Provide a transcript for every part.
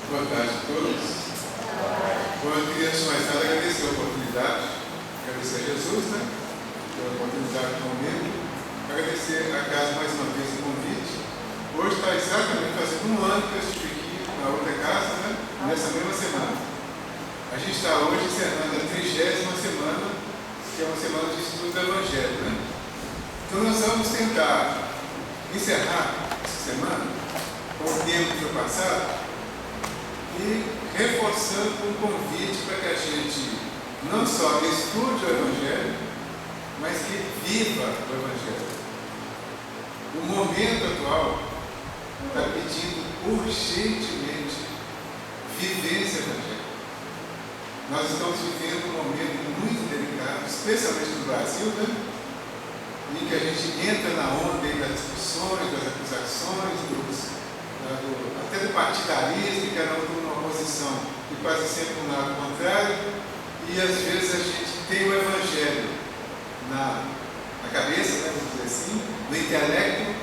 Boa tarde a todos. Bom, eu queria, antes de mais nada, agradecer a oportunidade, agradecer a Jesus, pela oportunidade do momento, agradecer a casa mais uma vez o convite. Hoje está exatamente fazendo um ano que eu estive aqui na outra casa, nessa mesma semana. A gente está hoje encerrando a 30ª semana, que é uma semana de estudo do Evangelho, Então nós vamos tentar encerrar essa semana com o tempo que foi passado e reforçando um convite para que a gente não só estude o Evangelho, mas que viva o Evangelho. O momento atual está pedindo urgentemente vivência evangélica. Nós estamos vivendo um momento muito delicado, especialmente no Brasil, em que a gente entra na onda das discussões, das acusações, até do partidarismo, que era uma posição que quase sempre um lado contrário, e às vezes a gente tem o Evangelho na cabeça, vamos dizer assim, no intelecto,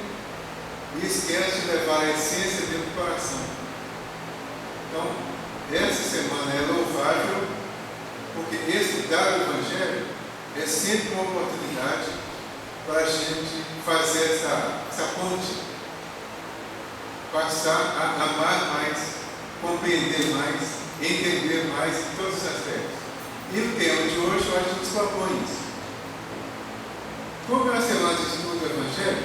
e esquece de levar a essência dentro do coração. Então, essa semana é louvável, porque estudar o Evangelho é sempre uma oportunidade para a gente fazer essa ponte, passar a amar mais, compreender mais, entender mais em todos os aspectos. E o tema de hoje, eu acho que nos propõe isso. Como é a semana de estudo do Evangelho,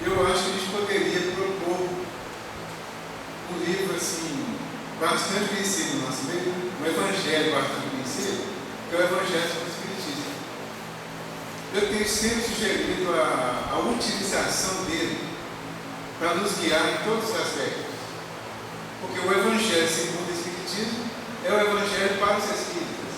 eu acho que a gente poderia propor um livro assim, bastante conhecido no nosso meio, um Evangelho bastante conhecido, que é o Evangelho do Espiritismo. Eu tenho sempre sugerido a utilização dele para nos guiar em todos os aspectos. Porque o Evangelho segundo o Espiritismo é o Evangelho para os Espíritas.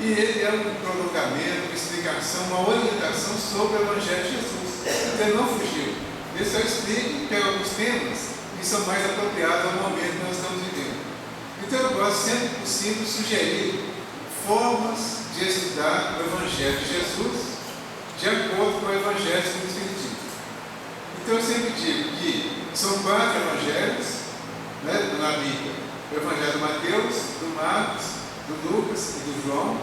E ele é um prolongamento, uma explicação, uma orientação sobre o Evangelho de Jesus. Então ele não fugiu. Ele só explica e pega alguns temas que são mais apropriados ao momento que nós estamos vivendo. Então eu gosto, sempre que possível, de sugerir formas de estudar o Evangelho de Jesus de acordo com o Evangelho segundo o Espiritismo. Então eu sempre digo que são 4 evangelhos na Bíblia: o Evangelho de Mateus, do Marcos, do Lucas e do João.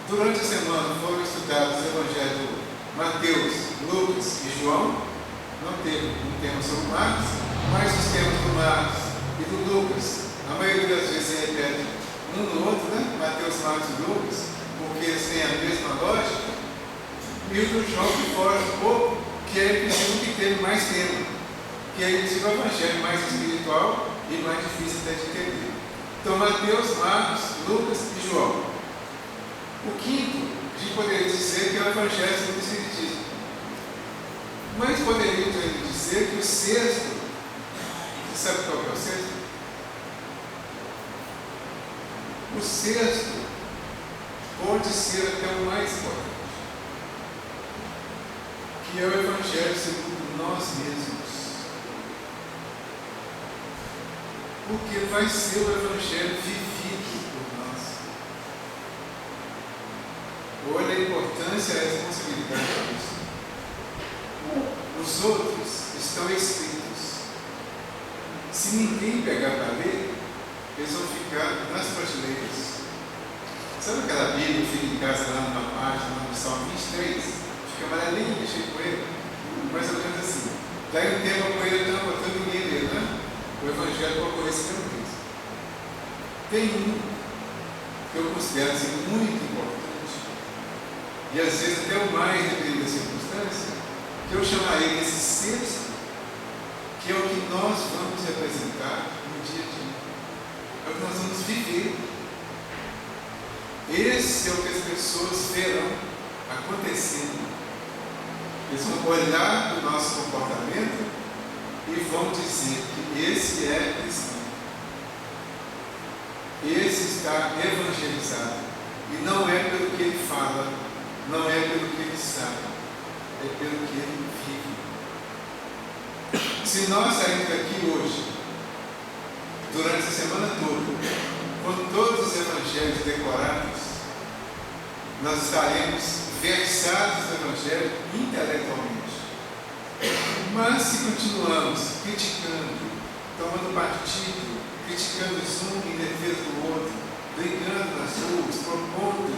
Durante a semana foram estudados os evangelhos de Mateus, Lucas e João. Não teve um tema sobre Marcos, mas os temas do Marcos e do Lucas, a maioria das vezes se repete um no outro, Mateus, Marcos e Lucas, porque eles têm a mesma lógica. E o do João que foge um pouco, que é preciso que teve mais tempo, que aí esse é o Evangelho mais espiritual e mais difícil até de entender. Então, Mateus, Marcos, Lucas e João. O quinto, a gente poderia dizer que é o Evangelho segundo o Espiritismo. Mas poderíamos ainda dizer que o sexto, você sabe qual é o sexto? O sexto pode ser até o mais importante, que é o Evangelho segundo nós mesmos. Porque vai ser o Evangelho vivido por nós. Olha a importância e a responsabilidade disso. Os outros estão escritos. Se ninguém pegar para ler, eles vão ficar nas prateleiras. Sabe aquela Bíblia que fica em casa lá numa página, no Salmo 23? Fica amarelinho, cheio de poeira, mais ou menos assim. Daí um tempo a poeira está botando ninguém ler, O Evangelho procura esse mesmo risco. Tem um que eu considero assim, muito importante, e às vezes até o mais dependendo da circunstância, que eu chamaria esse sexto, que é o que nós vamos representar no dia a dia. É o que nós vamos viver. Esse é o que as pessoas verão acontecendo. Eles vão olhar para o nosso comportamento e vão dizer que esse é cristão. Esse está evangelizado. E não é pelo que ele fala, não é pelo que ele sabe, é pelo que ele vive. Se nós sairmos daqui hoje, durante a semana toda, com todos os evangelhos decorados, nós estaremos versados no Evangelho intelectualmente. Mas se continuamos criticando, tomando partido, criticando um em defesa do outro, brigando nas ruas, propondo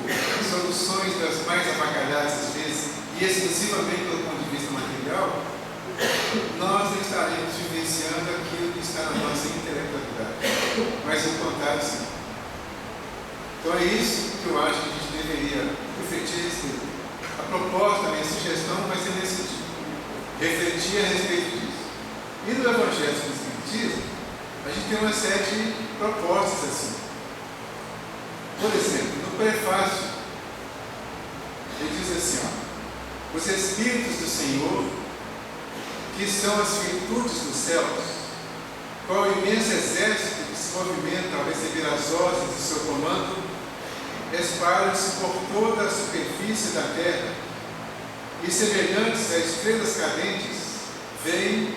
soluções das mais avacalhadas às vezes, e exclusivamente do ponto de vista material, nós não estaremos vivenciando aquilo que está na nossa intelectualidade. Mas o contrário, sim. Então é isso que eu acho que a gente deveria refletir a respeito. A proposta, a minha sugestão vai ser nesse sentido. Refletir a respeito disso. E no Evangelho do Espiritismo, a gente tem uma série de propostas assim. Por exemplo, no prefácio, ele diz assim, ó: os Espíritos do Senhor, que são as virtudes dos céus, qual o imenso exército que se movimenta ao receber as ordens de seu comando, espalham-se por toda a superfície da terra, e semelhantes a estrelas cadentes, vêm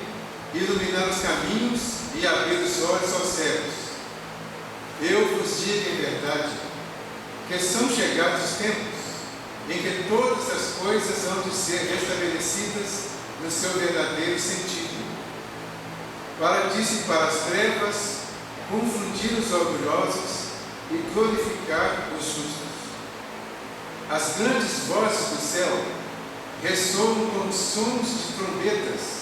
iluminar os caminhos e abrir os olhos aos cegos. Eu vos digo em verdade que são chegados os tempos em que todas as coisas hão de ser restabelecidas no seu verdadeiro sentido, para dissipar as trevas, confundir os orgulhosos e glorificar os justos. As grandes vozes do céu ressoam como sons de trombetas,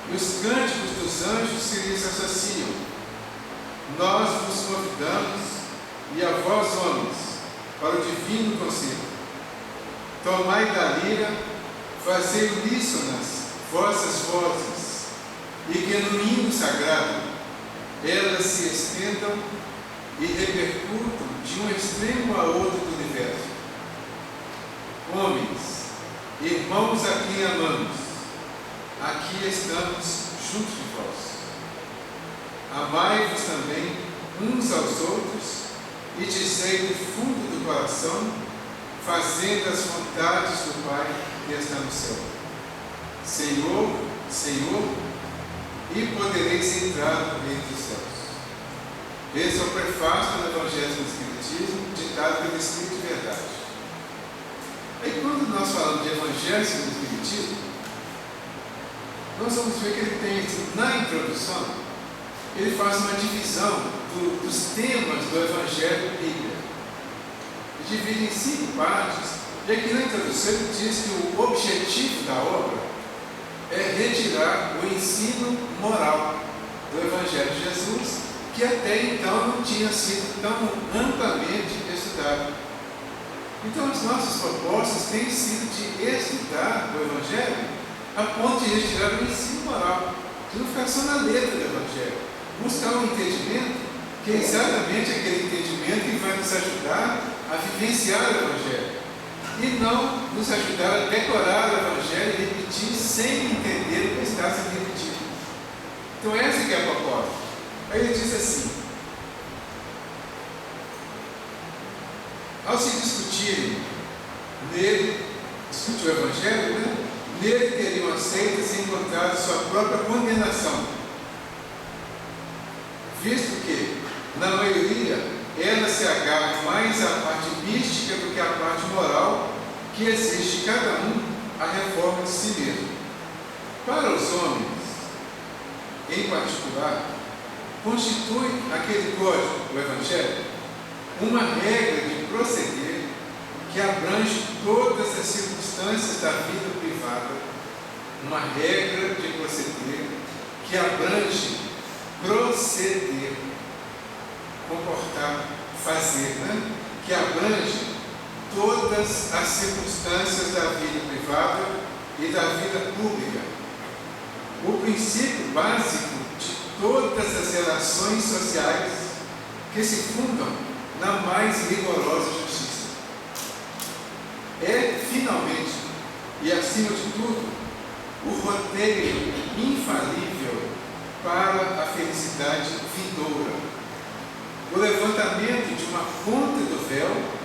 e os cânticos dos anjos se lhes associam. Nós vos convidamos, e a vós, homens, para o divino conselho. Tomai da lira, fazei uníssonas vossas vozes, e que no hino sagrado elas se estendam e repercutam de um extremo a outro do universo. Homens, irmãos a quem amamos, aqui estamos junto de vós. Amai-vos também uns aos outros e dizei do fundo do coração, fazendo as vontades do Pai que está no céu. Senhor, Senhor, e podereis entrar no reino dos céus. Esse é o prefácio do Evangelho do Espiritismo, ditado pelo Espírito de Verdade. Aí quando nós falamos de Evangelho do Espiritismo, nós vamos ver que ele tem, na introdução, ele faz uma divisão dos temas do Evangelho Bíblico. Ele divide em 5 partes, e aqui na introdução ele diz que o objetivo da obra é retirar o ensino moral do Evangelho de Jesus, que até então não tinha sido tão amplamente estudado. Então as nossas propostas têm sido de estudar o Evangelho a ponto de retirar o ensino moral, de não ficar só na letra do Evangelho, buscar um entendimento que é exatamente aquele entendimento que vai nos ajudar a vivenciar o Evangelho, e não nos ajudar a decorar o Evangelho e repetir sem entender o que está sendo repetido. Então essa que é a proposta. Aí ele diz assim: ao se discutirem nele, discutir o Evangelho, nele teriam aceitas e encontrado sua própria condenação, visto que, na maioria, ela se agarra mais à parte mística do que à parte moral que exige cada um a reforma de si mesmo. Para os homens, em particular, constitui aquele código do Evangelho uma regra de proceder que abrange todas as circunstâncias da vida privada, uma regra de proceder que abrange proceder, comportar, fazer, que abrange todas as circunstâncias da vida privada e da vida pública. O princípio básico de todas as relações sociais que se fundam na mais rigorosa justiça. É, finalmente, e acima de tudo, o roteiro infalível para a felicidade vindoura, o levantamento de uma ponta do véu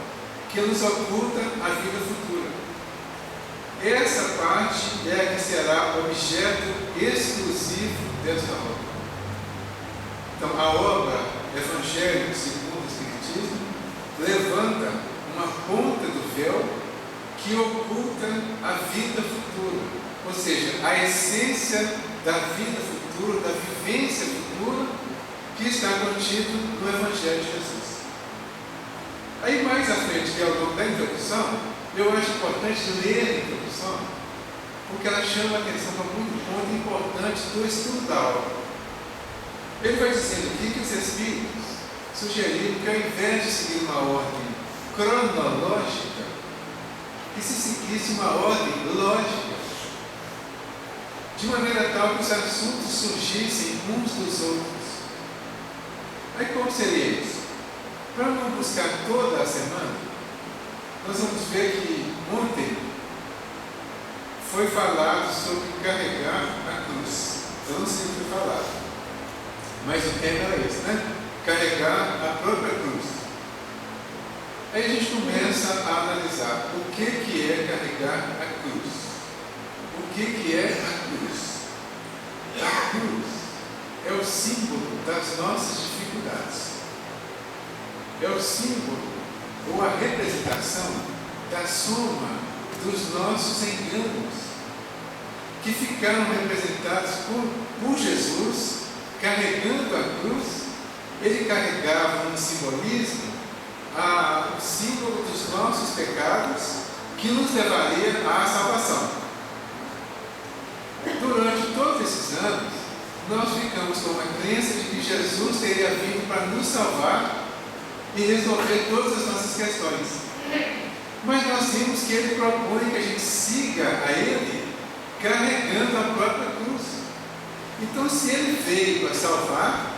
que nos oculta a vida futura. Essa parte é a que será objeto exclusivo desta obra. Então, a obra Evangelho segundo o Espiritismo levanta uma ponta do véu que oculta a vida futura, ou seja, a essência da vida futura, da vivência futura está contido no Evangelho de Jesus. Aí mais à frente, que é ao longo da introdução, eu acho importante ler a introdução, porque ela chama a atenção para um ponto importante do estudo da obra. Ele vai dizendo aqui que os Espíritos sugeriram que, ao invés de seguir uma ordem cronológica, que se seguisse uma ordem lógica, de maneira tal que os assuntos surgissem uns dos outros. Aí como seria isso? Para não buscar toda a semana, nós vamos ver que ontem foi falado sobre carregar a cruz. Eu não sei o que foi falado, mas o tema era esse, né? Carregar a própria cruz. Aí a gente começa a analisar o que é carregar a cruz. O que é a cruz? A cruz é o símbolo das nossas dificuldades. É o símbolo ou a representação da soma dos nossos enganos, que ficaram representados por Jesus, carregando a cruz. Ele carregava um simbolismo, o símbolo dos nossos pecados, que nos levaria à salvação. Durante todos esses anos, nós ficamos com a crença de que Jesus teria vindo para nos salvar e resolver todas as nossas questões. Mas nós vimos que ele propõe que a gente siga a ele carregando a própria cruz. Então, se ele veio para salvar,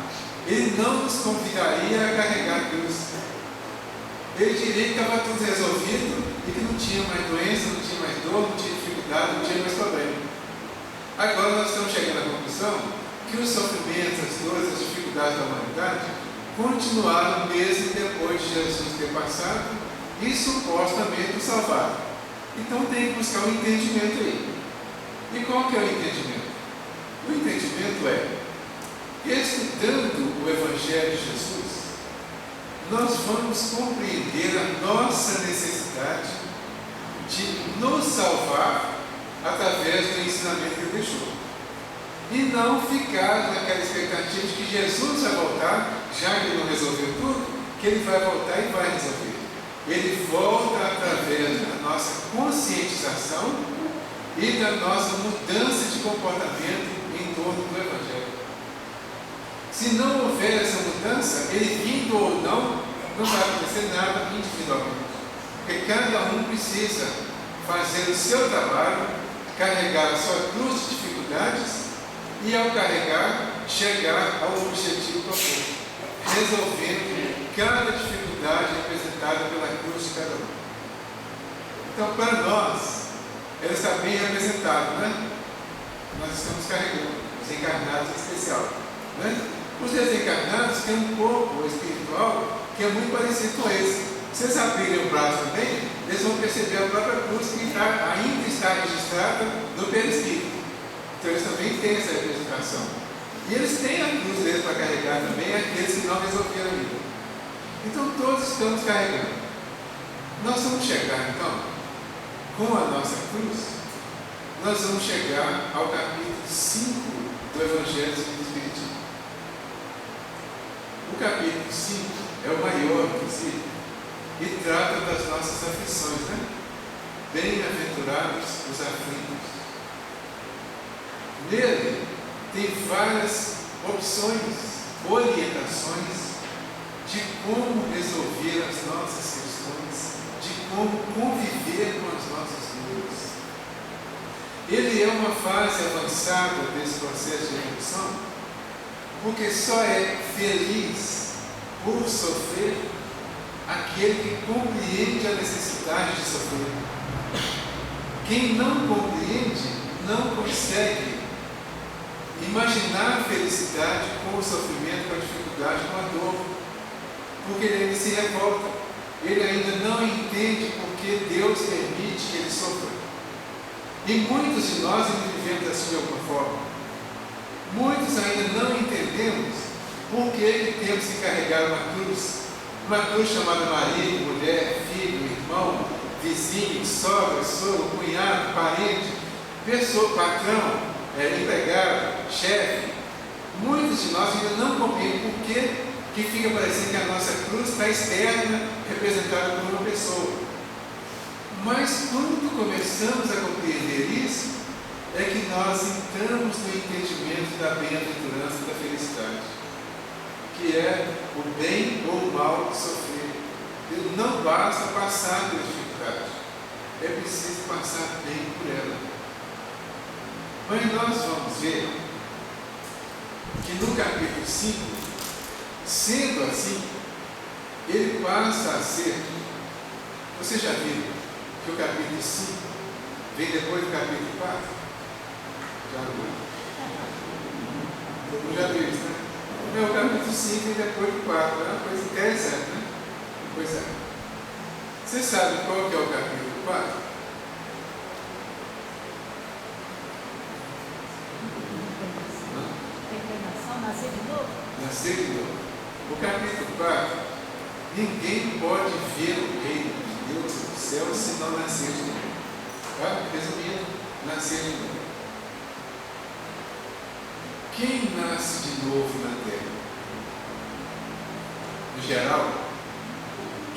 ele não nos convidaria a carregar a cruz. Ele diria que estava tudo resolvido e que não tinha mais doença, não tinha mais dor, não tinha dificuldade, não tinha mais problema. Agora nós estamos chegando à conclusão que os sofrimentos, as dores, as dificuldades da humanidade continuaram mesmo depois de Jesus ter passado e supostamente salvado. Então tem que buscar um entendimento aí. E qual que é o entendimento? O entendimento é, estudando o Evangelho de Jesus, nós vamos compreender a nossa necessidade de nos salvar através do ensinamento que ele deixou. E não ficar naquela expectativa de que Jesus vai voltar, já que ele não resolveu tudo, que ele vai voltar e vai resolver. Ele volta através da nossa conscientização e da nossa mudança de comportamento em torno do Evangelho. Se não houver essa mudança, ele vindo ou não vai acontecer nada individualmente. Porque cada um precisa fazer o seu trabalho, carregar a sua cruz de dificuldades e, ao carregar, chegar ao objetivo proposto, resolvendo cada dificuldade representada pela cruz de cada um. Então, para nós, ela está bem representada, né? Nós estamos carregando, os encarnados em especial, né? Os desencarnados têm um corpo espiritual que é muito parecido com esse. Se vocês abrirem o braço também, eles vão perceber a própria cruz que ainda está registrada no perispírito. Então eles também têm essa representação. E eles têm a cruz deles para carregar também, aqueles que não resolveram ainda. Então todos estamos carregando. Nós vamos chegar então, com a nossa cruz, nós vamos chegar ao capítulo 5 do Evangelho segundo o Espiritismo. O capítulo 5 é o maior, inclusive, e trata das nossas aflições, né? Bem-aventurados os aflitos. Nele tem várias opções, orientações de como resolver as nossas questões, de como conviver com as nossas dores. Ele é uma fase avançada desse processo de evolução, porque só é feliz por sofrer aquele que compreende a necessidade de sofrer. Quem não compreende não consegue imaginar a felicidade com o sofrimento, com a dificuldade, com a dor, porque ele ainda se revolta, ele ainda não entende porque Deus permite que ele sofra. E muitos de nós ainda vivemos assim de alguma forma. Muitos ainda não entendemos por que temos que carregar uma cruz chamada marido, mulher, filho, irmão, vizinho, sogra, sogro, cunhado, parente, pessoa, patrão, empregado, chefe. Muitos de nós ainda não compreendem por que fica parecendo que a nossa cruz está externa, representada por uma pessoa. Mas quando começamos a compreender isso, é que nós entramos no entendimento da bem-aventurança, da felicidade, que é o bem ou o mal de sofrer. Não basta passar pela dificuldade, é preciso passar bem por ela. Mas nós vamos ver que no capítulo 5, sendo assim, ele passa a ser. Você já viu que o capítulo 5 vem depois do capítulo 4? Já viu? Todo mundo já viu isso, né? O capítulo 5 vem depois do 4. É uma coisa interessante, né? Pois é. Você sabe qual que é o capítulo 4? Nascer de novo? Nascer de novo. O capítulo 4, ninguém pode ver o reino de Deus do céu se não nascer de novo. Tá? Resumindo, nascer de novo. Quem nasce de novo na terra? No geral,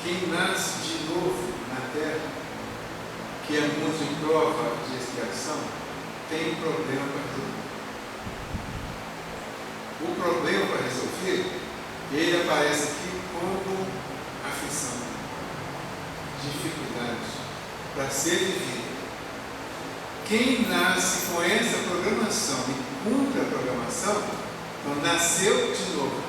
quem nasce de novo na terra, que é muito em prova de expiação, tem um problema para resolver. O problema para resolver, ele aparece aqui como aflição, dificuldade, para ser vivido. Quem nasce com essa programação e cumpre a programação, então nasceu de novo.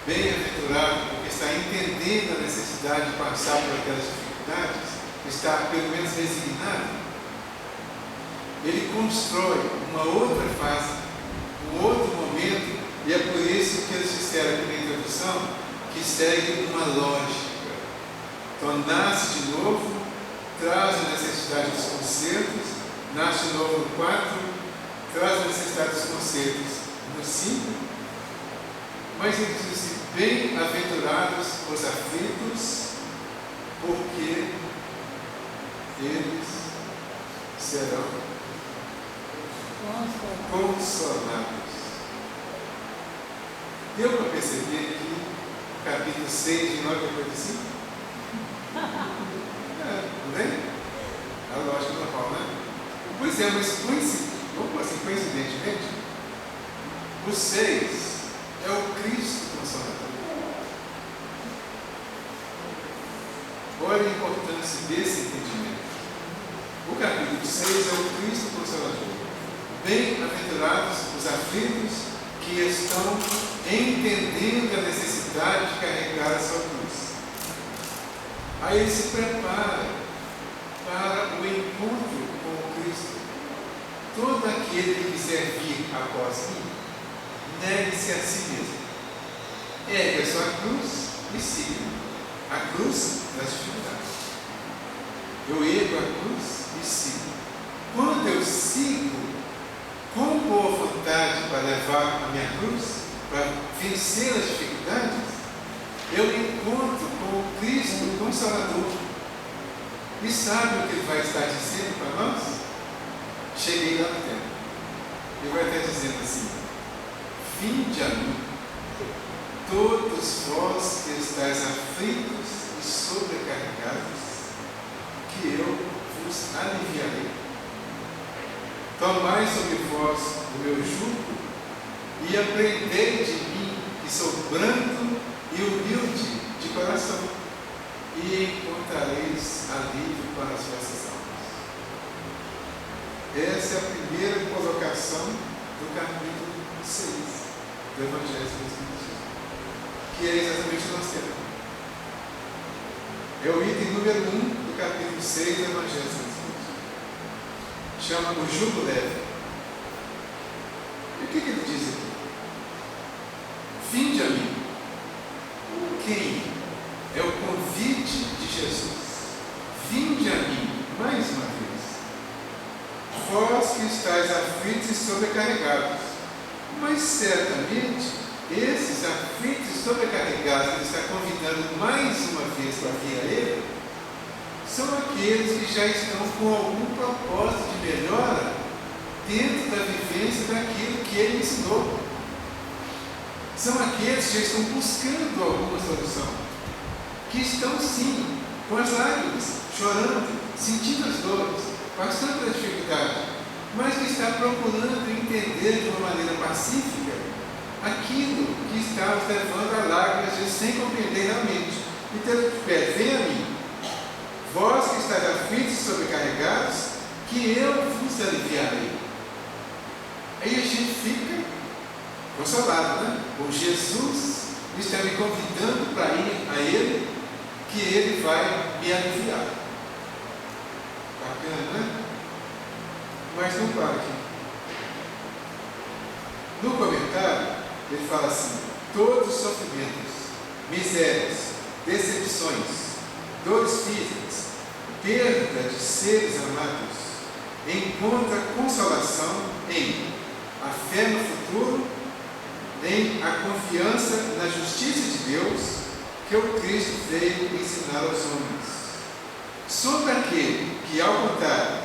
Bem-aventurado, porque está entendendo a necessidade de passar por aquelas dificuldades, está pelo menos resignado. Ele constrói uma outra fase, um outro momento, e é por isso que eles disseram aqui na introdução que segue uma lógica. Então nasce de novo, traz a necessidade dos concertos, nasce de novo no 4, traz a necessidade dos concertos no 5, mas ele diz assim: bem-aventurados os aflitos, porque eles serão consolados. Deu para perceber que o capítulo 6 de 9 a 45? Não vem? A lógica normal, né? Pois é, mas coincidentemente, o 6 é o Cristo Consolador. Olha a importância desse entendimento. O capítulo 6 é o Cristo Consolador. Bem-aventurados os aflitos que estão entendendo a necessidade de carregar a sua cruz. Aí ele se prepara para o encontro com o Cristo. Todo aquele que quiser vir após mim, negue-se a si mesmo. Ergue a sua cruz e siga. A cruz das dificuldades. Eu ergo a cruz e sigo. Quando eu sigo com boa vontade para levar a minha cruz, para vencer as dificuldades, eu me encontro com o Cristo Consolador. E sabe o que ele vai estar dizendo para nós? Cheguei lá no tempo. Ele vai estar dizendo assim: vinde a mim, todos vós que estáis aflitos e sobrecarregados, que eu vos aliviarei. Tomai sobre vós o meu jugo e aprendei de mim, que sou brando e humilde de coração, e encontrareis alívio para as vossas almas. Essa é a primeira colocação do capítulo 6 do Evangelho de Jesus, que é exatamente o nosso tema. É o item número 1 do capítulo 6 do Evangelho de Jesus. Chama o jugo leve. E o que ele diz aqui? Vinde a mim. Quem? É o convite de Jesus. Vinde a mim, mais uma vez. Vós que estáis aflitos e sobrecarregados. Mas certamente, esses aflitos e sobrecarregados que ele está convidando mais uma vez para vir a ele, são aqueles que já estão com algum propósito de melhora dentro da vivência daquilo que ele ensinou. São aqueles que estão buscando alguma solução, que estão sim, com as lágrimas, chorando, sentindo as dores, passando pela dificuldade, mas que está procurando entender de uma maneira pacífica aquilo que está os levando a lágrimas, às vezes sem compreender realmente. Então ele pede: venha a mim, vós que estáis aflitos e sobrecarregados, que eu vos aliviarei. Aí a gente fica consolado, né? O Jesus está me convidando para ir a Ele, que Ele vai me aliviar. Bacana, né? Mas não para aqui. No comentário, ele fala assim: todos os sofrimentos, misérias, decepções, dores físicas, perda de seres amados, encontra consolação em a fé no futuro, em a confiança na justiça de Deus, que o Cristo veio ensinar aos homens. Sobre aquele que, ao contrário,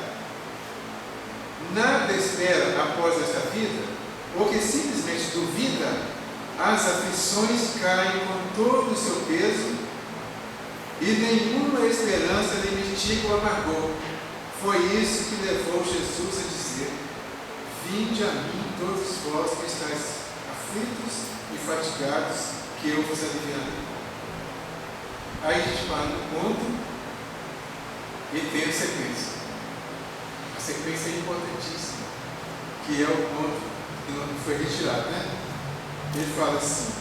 nada espera após esta vida, ou que simplesmente duvida, as aflições caem com todo o seu peso e nenhuma esperança lhe mitiga o amargor. Foi isso que levou Jesus a dizer: vinde a mim todos vós que estáis aflitos e fatigados, que eu vos aliviarei. Aí a gente para no ponto e tem a sequência. A sequência é importantíssima, que é o ponto que não foi retirado, né? Ele fala assim: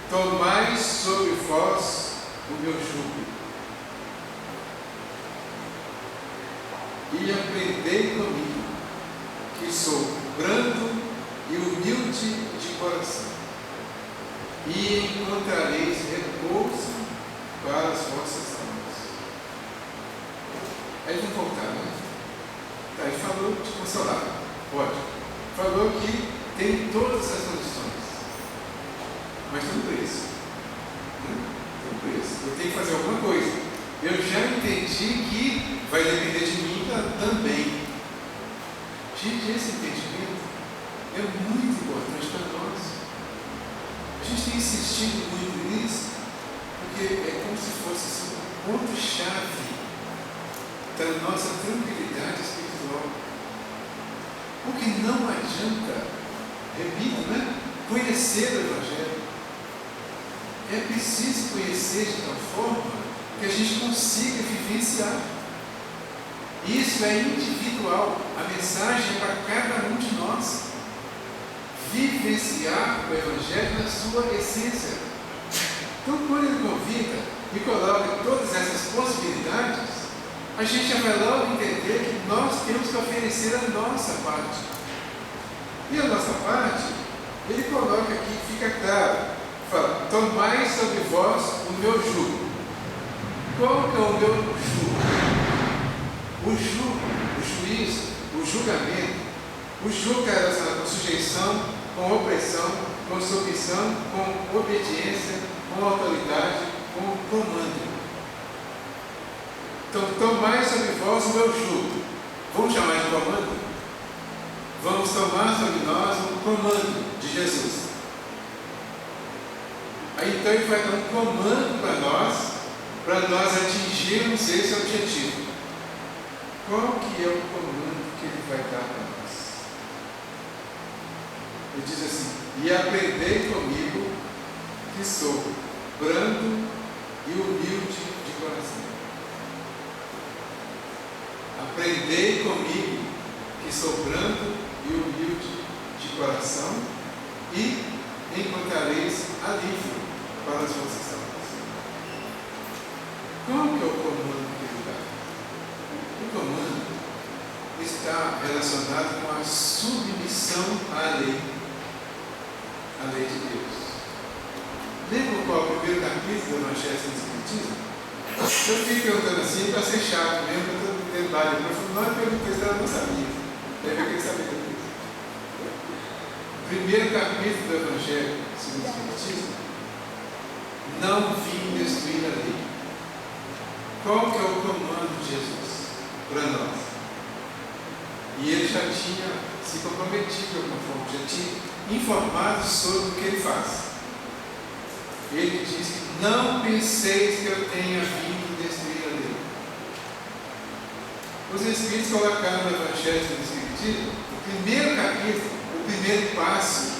tomai sobre vós o meu jugo e aprendei comigo, que sou brando e humilde de coração, e encontrareis repouso para as vossas almas. Aí vamos voltar, né? Tá, ele falou de consolar, pode. Falou que tem todas as condições, mas tem um preço. Tem um preço. Eu tenho que fazer alguma coisa. Eu já entendi que vai depender de mim também. Gente, esse entendimento é muito importante para nós. A gente tem insistido muito nisso, porque é como se fosse assim, um ponto-chave da nossa tranquilidade espiritual. Porque não adianta, repito, né? Conhecer o Evangelho. É preciso conhecer de tal forma que a gente consiga vivenciar. Isso é individual. A mensagem é para cada um de nós. Vivenciar o Evangelho na sua essência. Então, quando ele convida e coloca todas essas possibilidades, a gente já vai logo entender que nós temos que oferecer a nossa parte. E a nossa parte, ele coloca aqui, fica claro, fala: tomai sobre vós o meu jugo. Qual que é o meu jugo? O jugo, o juízo, o julgamento. O jugo é relacionado com sujeição, com opressão, com submissão, com obediência, com autoridade, com comando. Então, tomai sobre vós o meu jugo. Vamos chamar de comando? Vamos tomar sobre nós o comando de Jesus. Aí então ele vai dar um comando para nós atingirmos esse objetivo. Qual que é o comando que ele vai dar para nós? Ele diz assim: e aprendei comigo, que sou brando e humilde de coração. Aprendei comigo, que sou brando e humilde de coração, e encontrareis alívio para as vossas almas. Qual que é o comando que ele dá? O comando está relacionado com a submissão à lei de Deus. Lembra qual é o primeiro capítulo do Evangelho do Espiritismo? Eu fiquei perguntando assim para ser chato mesmo, para todo mundo ter vários. Mas não é pergunta que ela não sabia. Deve querer saber depois. Primeiro capítulo do Evangelho segundo o Espiritismo: não vim destruir a lei. Qual que é o comando de Jesus para nós? E ele já tinha se comprometido de alguma forma, já tinha informado sobre o que ele faz. Ele diz que não penseis que eu tenha vindo destruir a lei. Os Espíritos colocaram no Evangelho do Espiritismo, o primeiro capítulo, o primeiro passo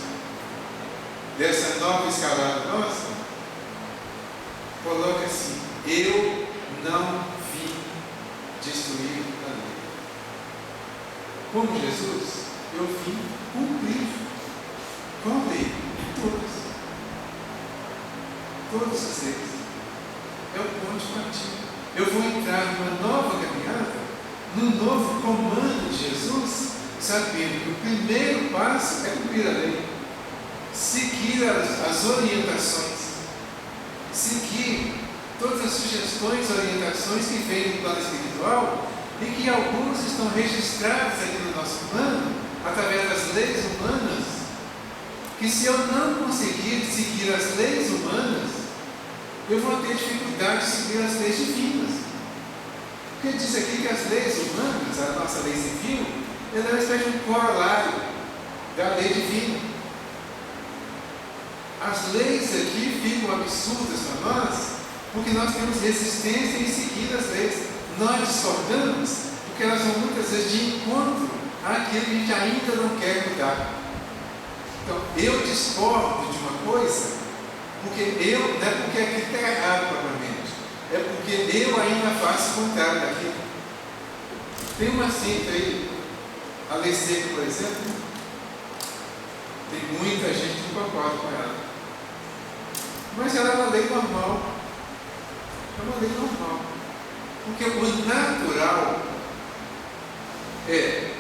dessa nova escalada nossa, coloca assim: eu não vim destruir a lei. Como Jesus, eu vim cumprir com a lei, todos os leis. É o ponto de partida. Eu vou entrar numa nova caminhada, num novo comando de Jesus, sabendo que o primeiro passo é cumprir a lei, seguir as orientações, seguir todas as sugestões, orientações que vêm do plano espiritual e que alguns estão registrados aqui no nosso plano, através das leis humanas, que se eu não conseguir seguir as leis humanas, eu vou ter dificuldade de seguir as leis divinas. Porque diz aqui que as leis humanas, a nossa lei civil, ela é uma espécie de um corolário da lei divina. As leis aqui ficam absurdas para nós, porque nós temos resistência em seguir as leis. Nós discordamos, porque elas vão muitas vezes de encontro àquilo que a gente ainda não quer mudar. Então, eu discordo de uma coisa, porque não é porque aquilo está errado propriamente, é porque eu ainda faço o contrário daquilo. Tem uma cinta aí, a lei seca, por exemplo, tem muita gente que não concorda com ela. Mas ela é uma lei normal. É uma lei normal. Porque o natural é,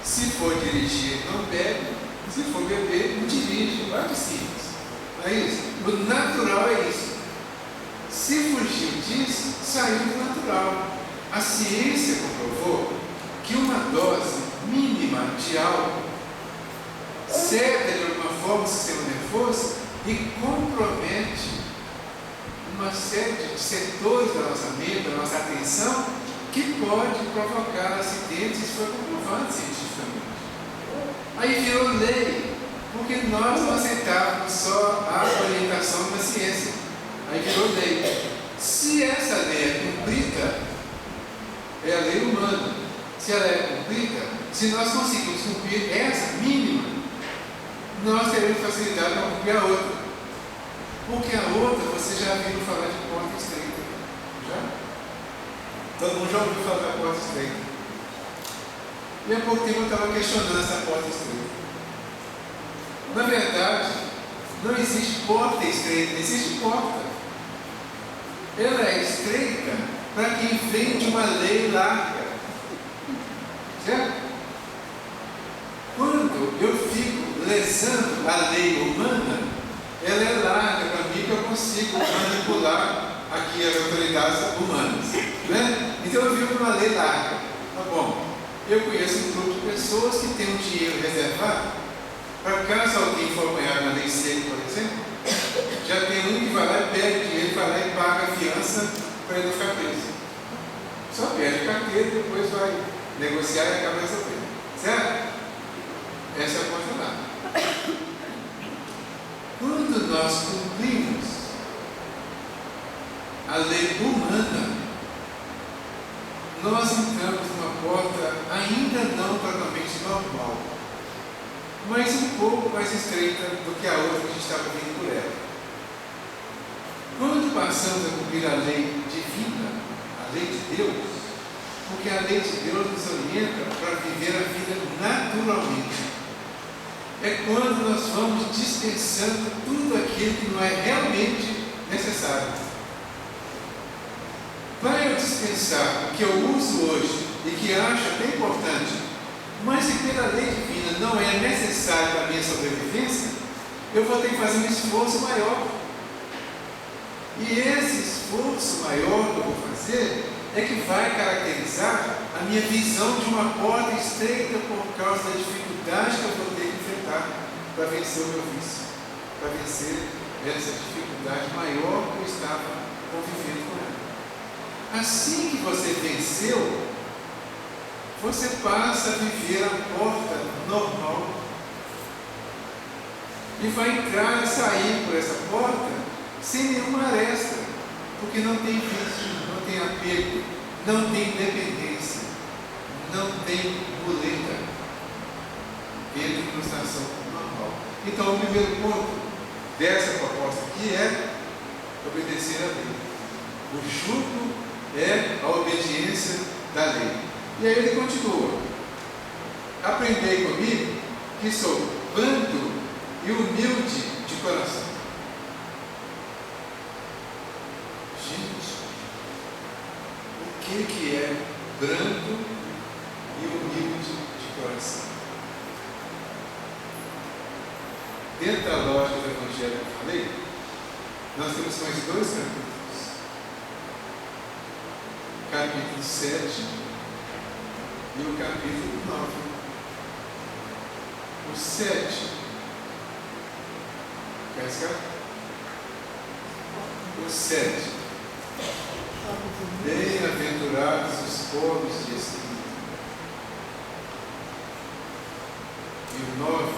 se for dirigir, não bebe, se for beber, não dirige. Olha que simples. Não é isso? O natural é isso. Se fugiu disso, saiu do natural. A ciência comprovou que uma dose mínima de álcool cede de alguma forma o sistema nervoso e compromete uma série de setores da nossa mente, da nossa atenção, que pode provocar acidentes. Isso foi comprovado cientificamente. Aí virou lei, porque nós não aceitávamos só a orientação da ciência. Aí virou lei. Se essa lei é cumprida, é a lei humana. Se ela é cumprida, se nós conseguimos cumprir essa mínima, nós teremos facilidade para cumprir a outra. Porque a outra, você já ouviu falar de porta estreita. Já? Todo mundo já ouviu falar da porta estreita. E há pouco tempo eu estava questionando essa porta estreita. Na verdade, não existe porta estreita, existe porta. Ela é estreita para quem vem de uma lei larga. Certo? Quando eu fico lesando a lei humana, ela é larga para mim, que eu consigo manipular aqui as autoridades humanas. Né? Então eu vivo uma lei larga. Tá bom. Eu conheço um grupo de pessoas que tem um dinheiro reservado para caso alguém for apanhado na lei seca, por exemplo, já tem um que vai lá e pega o dinheiro, vai lá e paga a fiança para ele não ficar preso. Só perde a carteira e depois vai negociar e acaba resolvendo. Certo? Essa é a coisa lá. Quando nós cumprimos a lei humana, nós entramos numa porta ainda não totalmente normal, mas um pouco mais estreita do que a outra que a gente estava vindo por ela. Quando passamos a cumprir a lei divina, a lei de Deus, porque a lei de Deus nos orienta para viver a vida naturalmente, é quando nós vamos dispensando tudo aquilo que não é realmente necessário. Para eu dispensar o que eu uso hoje e que acho até importante, mas que pela lei divina não é necessário para a minha sobrevivência, eu vou ter que fazer um esforço maior. E esse esforço maior que eu vou fazer é que vai caracterizar a minha visão de uma porta estreita por causa da dificuldade que eu vou ter que enfrentar para vencer o meu vício, para vencer essa dificuldade maior que eu estava convivendo com ela. Assim que você venceu, você passa a viver a porta normal e vai entrar e sair por essa porta sem nenhuma aresta, porque não tem vício, não tem apego, não tem dependência, não tem muleta. Entra em uma situação normal. Então, o primeiro ponto dessa proposta aqui é obedecer à lei. O jugo é a obediência da lei. E aí ele continua: aprendei comigo que sou brando e humilde de coração. Gente, o que é brando e humilde de coração? Dentro da lógica do Evangelho que eu falei, nós temos mais 2 capítulos. Capítulo 7 e o capítulo 9. O 7, quer riscar? O 7. Bem-aventurados os pobres de espírito. E o 9,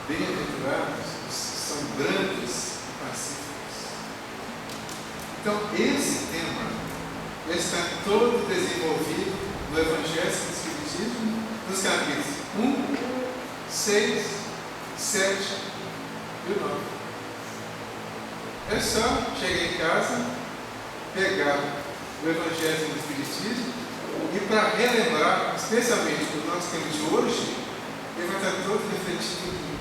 bem-aventurados os que são brandos e pacíficos. Então, esse tema está todo desenvolvido no Evangelho do Espiritismo, nos capítulos 1, 6, 7 e o 9. É só chegar em casa, pegar o Evangelho do Espiritismo e, para relembrar, especialmente o nosso tema de hoje, ele vai estar todo refletido aqui.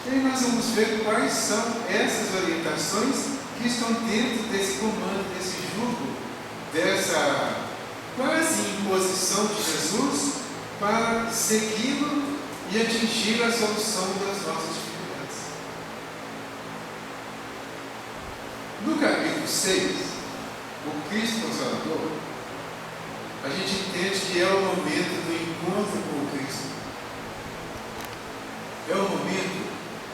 E aí nós vamos ver quais são essas orientações que estão dentro desse comando, desse jugo, dessa quase imposição de Jesus para segui-lo e atingir a solução das nossas dificuldades. No capítulo 6, o Cristo Consolador, a gente entende que é o momento do encontro com o Cristo. É o momento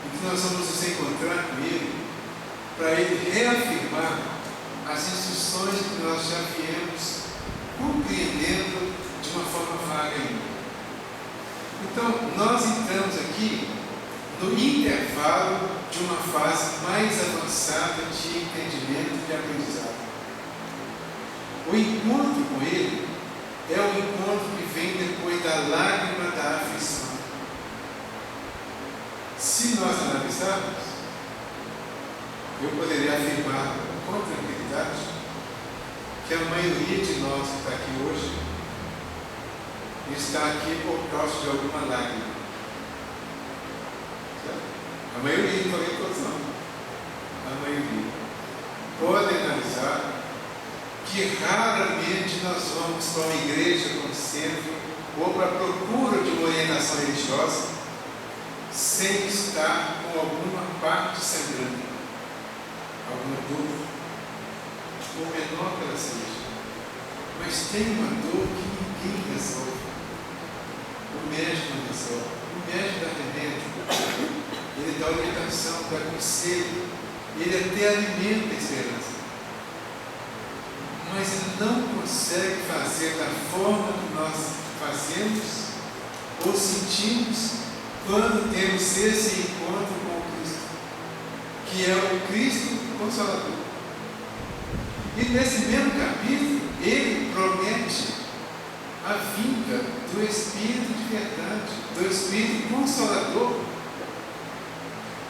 em que nós vamos nos encontrar com Ele, para Ele reafirmar as instruções que nós já viemos compreendendo de uma forma vaga ainda. Então, nós entramos aqui no intervalo de uma fase mais avançada de entendimento e de aprendizado. O encontro com Ele é o encontro que vem depois da lágrima da aflição. Se nós analisarmos, eu poderia afirmar com tranquilidade que a maioria de nós que está aqui hoje está aqui por causa de alguma lágrima. A maioria, não falei todos não. A maioria. Pode analisar que raramente nós vamos para uma igreja como centro ou para a procura de uma orientação religiosa sem estar com alguma parte sangrando, alguma dor, por menor que ela seja. Mas tem uma dor que ninguém resolve. O médico não resolve. O médico dá remédio, ele dá orientação, dá conselho, ele até alimenta a esperança. Mas ele não consegue fazer da forma que nós fazemos ou sentimos quando temos esse encontro com o Cristo, que é o Cristo Consolador. E nesse mesmo capítulo, ele promete a vinda do Espírito de verdade, do Espírito Consolador,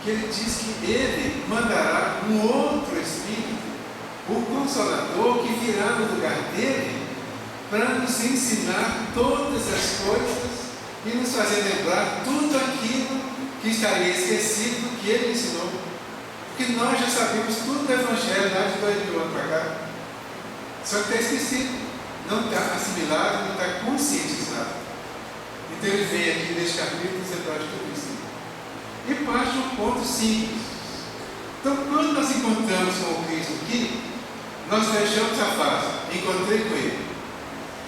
que ele diz que ele mandará um outro Espírito, o Consolador, que virá no lugar dele para nos ensinar todas as coisas e nos fazer lembrar tudo aquilo que estaria esquecido do que ele ensinou. Porque nós já sabemos tudo do Evangelho lá de 2000 anos para cá. Só que está esquecido, não está assimilado, não está conscientizado. Então ele vem aqui neste capítulo lembrar de tudo isso. E parte de um ponto simples. Então, quando nós encontramos com o Cristo aqui, nós fechamos a fase. Encontrei com Ele.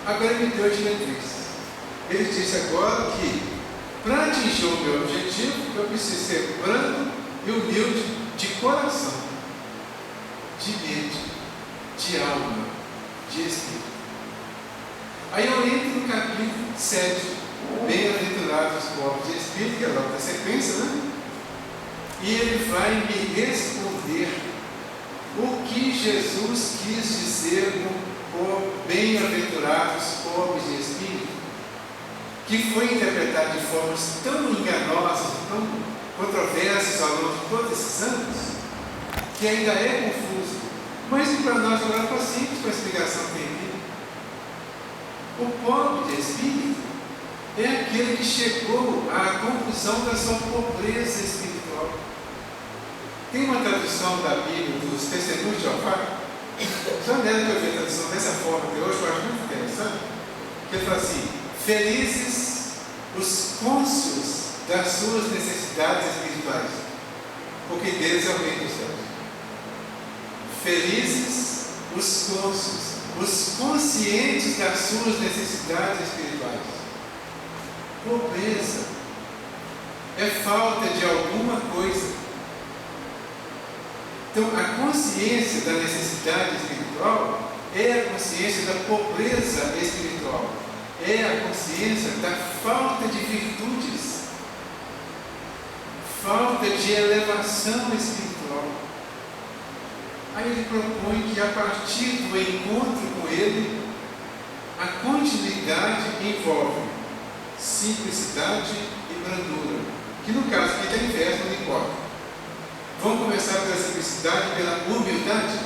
Agora Ele me deu a diretriz. Ele disse agora que, para atingir o meu objetivo, eu preciso ser brando e humilde de coração, de mente, de alma, de espírito. Aí eu entro no capítulo 7, bem-aventurados os pobres de espírito, que é logo da sequência, né? E ele vai me responder o que Jesus quis dizer por bem-aventurados pobres de espírito, que foi interpretado de formas tão enganosas, tão controversas ao longo de todos esses anos, que ainda é confuso. Mas que para nós agora ficou simples com a explicação que tem aqui. O pobre de espírito é aquele que chegou à conclusão da sua pobreza espiritual. Tem uma tradução da Bíblia dos Testemunhos de Jeová, já deve ter a tradução dessa forma que hoje eu acho muito interessante, que ele fala assim: felizes os cônscios das suas necessidades espirituais, porque deles é o reino dos céus. Felizes os cônscios, os conscientes das suas necessidades espirituais. Pobreza é falta de alguma coisa. Então, a consciência da necessidade espiritual é a consciência da pobreza espiritual, é a consciência da falta de virtudes, falta de elevação espiritual. Aí ele propõe que, a partir do encontro com ele, a continuidade envolve simplicidade e brandura, que no caso aqui está inverso, não importa. Vamos começar pela simplicidade e pela humildade,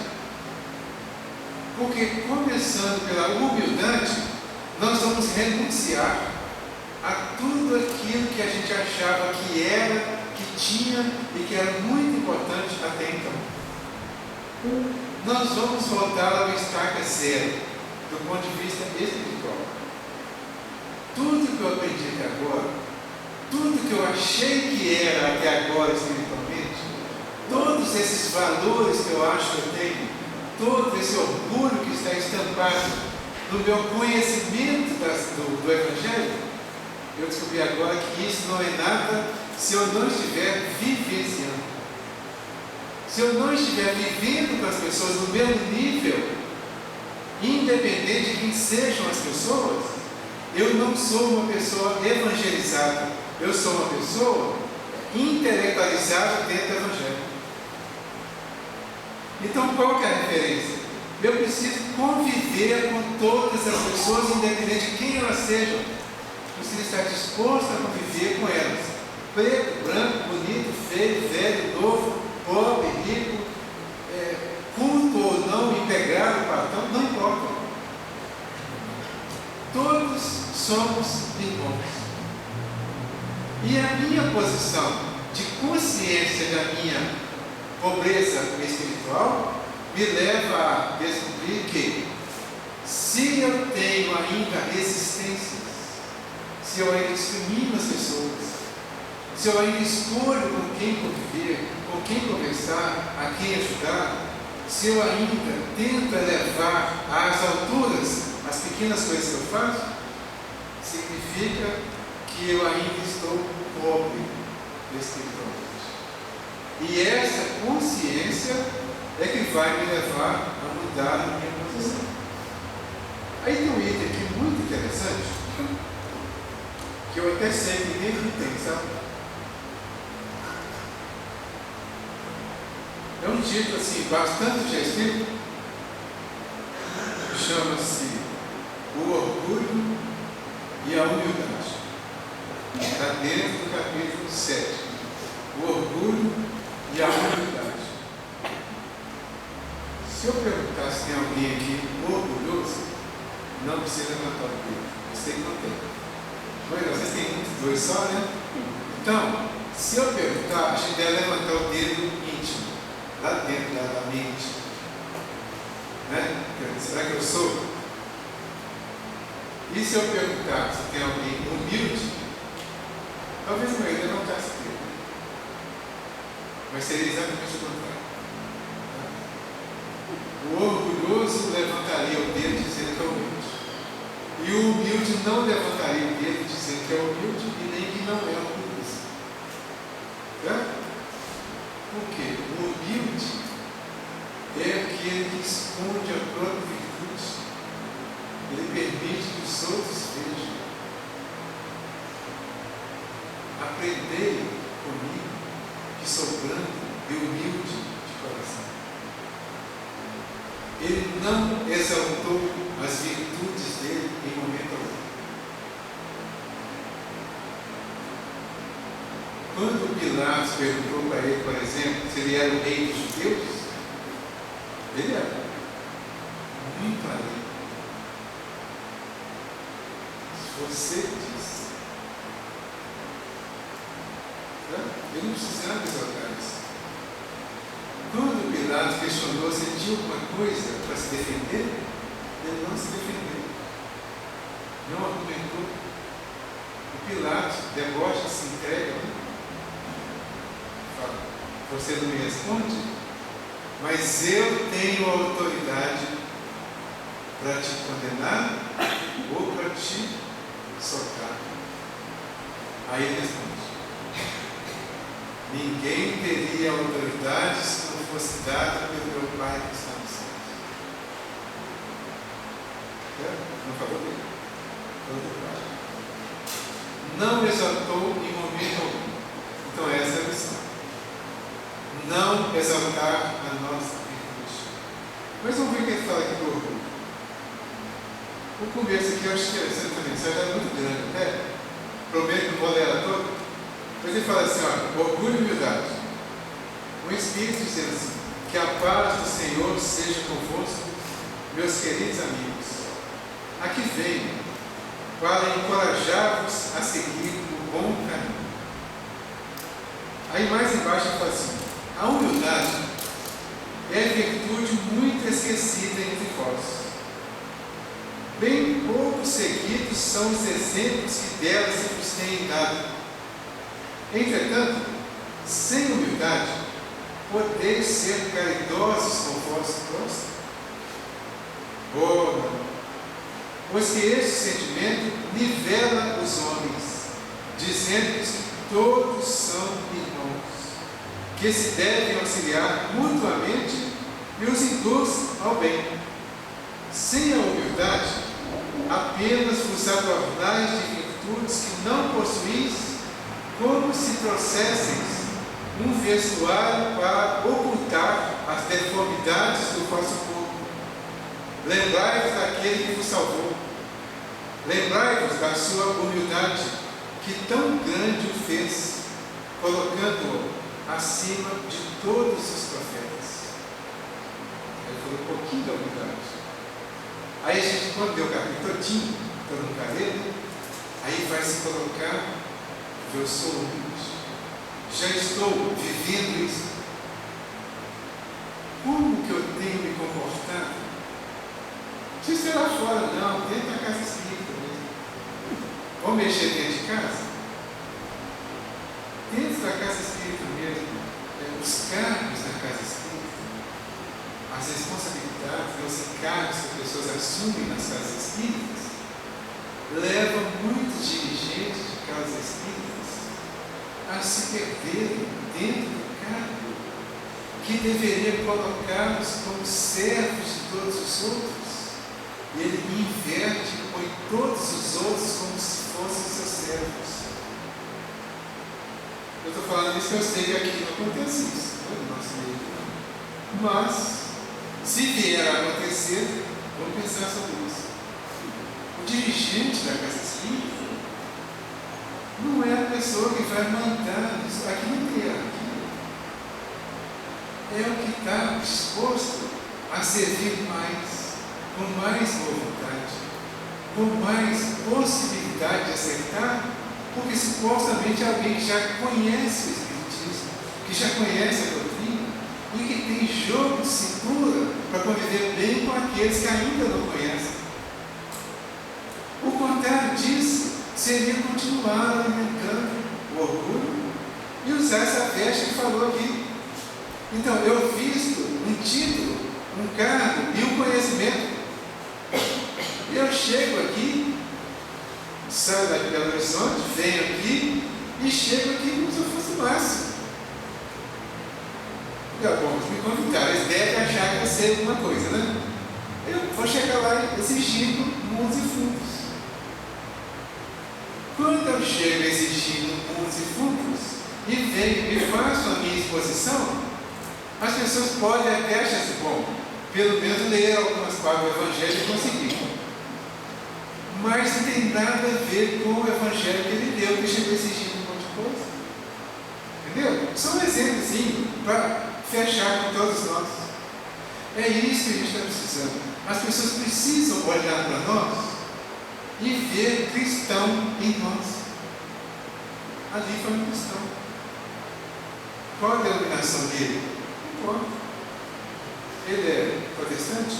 porque começando pela humildade, nós vamos renunciar a tudo aquilo que a gente achava que era, que tinha e que era muito importante até então. Nós vamos voltar ao estaca zero, do ponto de vista espiritual. Tudo que eu aprendi até agora, tudo que eu achei que era até agora espiritualmente, todos esses valores que eu acho que eu tenho, todo esse orgulho que está estampado no meu conhecimento do Evangelho, eu descobri agora que isso não é nada se eu não estiver vivenciando. Se eu não estiver vivendo com as pessoas no mesmo nível, independente de quem sejam as pessoas, eu não sou uma pessoa evangelizada, eu sou uma pessoa intelectualizada dentro do Evangelho. Então, qual que é a referência? Eu preciso conviver com todas as pessoas, independente de quem elas sejam. Eu preciso estar disposto a conviver com elas. Preto, branco, bonito, feio, velho, novo, pobre, rico, culto ou não, integrado, patrão, não importa. Todos somos irmãos. E a minha posição de consciência da minha pobreza espiritual me leva a descobrir que, se eu tenho ainda resistências, se eu ainda discrimino as pessoas, se eu ainda escolho com quem conviver, com quem conversar, a quem ajudar, se eu ainda tento elevar às alturas as pequenas coisas que eu faço, significa que eu ainda estou pobre espiritualmente. E essa consciência é que vai me levar a mudar a minha posição. Aí tem um item aqui muito interessante, que eu até sei que nem tem, sabe? É um título assim, bastante digestivo, chama-se O Orgulho e a Humildade. Está dentro do capítulo 7. O orgulho e a humildade. Se eu perguntar se tem alguém aqui orgulhoso, não precisa levantar o dedo. Eu sei que não tem. Mas vocês têm muitos, dois só, né? Então, se eu perguntar, a gente deve levantar o dedo íntimo, lá dentro da mente. Né? Será que eu sou? E se eu perguntar se tem alguém humilde, talvez a maioria não levantasse o dedo. Mas seria exatamente o contrário. O orgulhoso levantaria o dedo dizendo que é humilde. E o humilde não levantaria o dedo dizendo que é humilde e nem que não é orgulhoso. Por quê? O humilde é aquele que esconde a própria virtude. Ele permite que os outros vejam. Aprendei comigo, que sou brando e humilde de coração. Ele não exaltou as virtudes dele em momento algum. Quando Pilatos perguntou para ele, por exemplo, se ele era o rei dos judeus, ele era muito além. Você diz. Ele não precisava exaltar isso. Quando Pilatos questionou se ele tinha alguma coisa para se defender, ele não se defendeu. Não argumentou. O Pilatos debocha, se entrega. Fala, você não me responde? Mas eu tenho autoridade para te condenar ou para te soltar. Aí ele responde: ninguém teria autoridade se não fosse dada pelo meu Pai que está no céu. Não falou dele. Falou do Pai. Não exaltou em momento algum. Então essa é a lição. Não exaltar a nossa virtude. Mas vamos ver o que ele fala aqui do orgulho. O começo aqui eu acho interessante também. Isso já é muito grande, até. Prometo que não vou ler ela toda. Mas ele fala assim, ó, orgulho e humildade. O Espírito dizendo assim: que a paz do Senhor seja convosco, meus queridos amigos. Aqui venho para encorajar-vos a seguir o bom caminho. Aí mais embaixo ele fala assim: a humildade é virtude muito esquecida entre vós. Bem poucos seguidos são os exemplos que dela se vos têm dado. Entretanto, sem humildade, podeis ser caridosos com o vosso próximo? Oh, não. Pois que este sentimento nivela os homens, dizendo-lhes que todos são irmãos, que se devem auxiliar mutuamente e os induz ao bem. Sem a humildade, apenas vos adornais de virtudes que não possuís, como se trouxesseis um vestuário para ocultar as deformidades do vosso corpo. Lembrai-vos daquele que vos salvou. Lembrai-vos da sua humildade, que tão grande o fez, colocando-o acima de todos os profetas. Ele falou um pouquinho da humildade. Aí a gente, quando deu o capítulo todinho, todo mundo cadeiro, aí vai se colocar: eu sou humilde, já estou vivendo isso. Como que eu tenho me comportado? Não precisa ser lá fora, não, dentro da casa espírita mesmo. Vamos mexer dentro de casa? Dentro da casa espírita mesmo, os cargos da casa espírita, as responsabilidades, os encargos que as pessoas assumem nas casas espíritas, levam muitos dirigentes de casas espíritas a se perderem dentro do cargo que deveria colocá-los como servos de todos os outros. E ele inverte e põe todos os outros como se fossem seus servos. Eu estou falando isso porque eu sei que aqui não acontece isso, no nosso meio não. Mas, se vier a acontecer, vamos pensar sobre isso. O dirigente da casa espírita não é a pessoa que vai mandar isso aqui na terra. É o que está disposto a servir mais, com mais boa vontade, com mais possibilidade de acertar, porque supostamente é alguém que já conhece o Espiritismo, que já conhece a doutrina e que tem jogo de cintura para conviver bem com aqueles que ainda não conhecem. O contrário disso seria continuar alimentando o orgulho e usar essa veste que falou aqui. Então, eu visto um título, um cargo e um conhecimento. E eu chego aqui, saio daqui de Belo Horizonte, venho aqui e chego aqui como se eu fosse o máximo. Bom, me convidaram, eles devem achar que eu sei alguma coisa, né? Eu vou chegar lá exigindo mundos e fundos. Quando eu chego exigindo mundos e fundos e venho e faço a minha exposição, as pessoas podem até achar assim, bom, pelo menos ler algumas páginas do Evangelho e conseguir. Mas não tem nada a ver com o Evangelho que ele deu, que chegou exigindo um monte de coisa. Entendeu? Só um exemplozinho para fechar com todos nós. É isso que a gente está precisando. As pessoas precisam olhar para nós e ver cristão em nós. Ali foi um cristão. Qual a denominação dele? Não importa. Ele é protestante?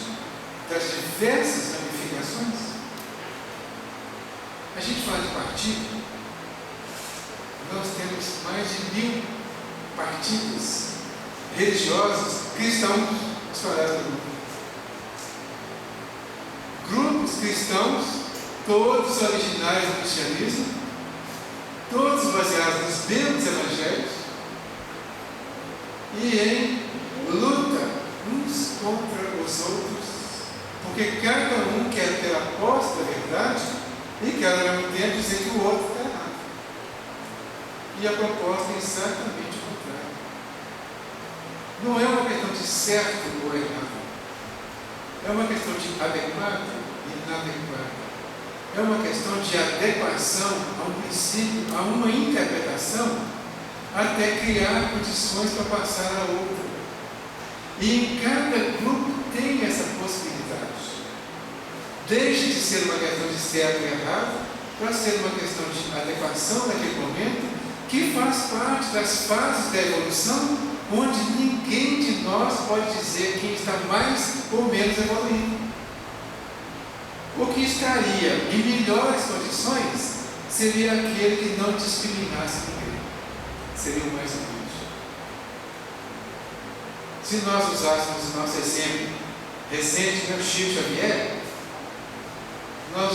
Das diversas ramificações? A gente fala de partido. Nós temos mais de 1000 partidos religiosos cristãos espalhados pelo mundo. Grupos cristãos, todos originais do cristianismo, todos baseados nos mesmos evangelhos e em luta uns contra os outros, porque cada um quer ter a posse da verdade e quer ao mesmo tempo dizer que o outro está errado. E a proposta é exatamente o contrário. Não é uma questão de certo ou errado. É uma questão de adequado e inadequado. É uma questão de adequação a um princípio, a uma interpretação, até criar condições para passar a outra. E em cada grupo tem essa possibilidade. Deixa de ser uma questão de certo e errado, para ser uma questão de adequação naquele momento, que faz parte das fases da evolução, onde ninguém de nós pode dizer quem está mais ou menos evoluindo. O que estaria em melhores condições seria aquele que não discriminasse ninguém. Seria o mais humilde. Se nós usássemos o nosso exemplo recente, o Chico Xavier, nós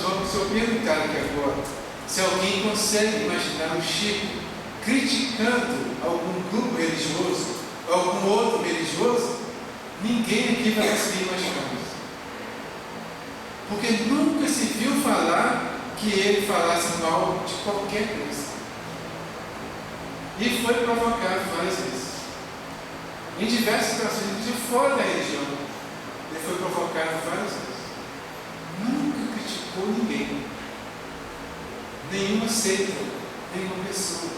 vamos se eu perguntar aqui agora, se alguém consegue imaginar o Chico criticando algum grupo religioso, algum outro religioso, ninguém aqui vai conseguir imaginar isso. Porque nunca se viu falar que ele falasse mal de qualquer coisa. E foi provocado várias vezes. Em diversas situações, inclusive fora da religião, ele foi provocado várias vezes. Nunca criticou ninguém. Nenhuma seita, nenhuma pessoa.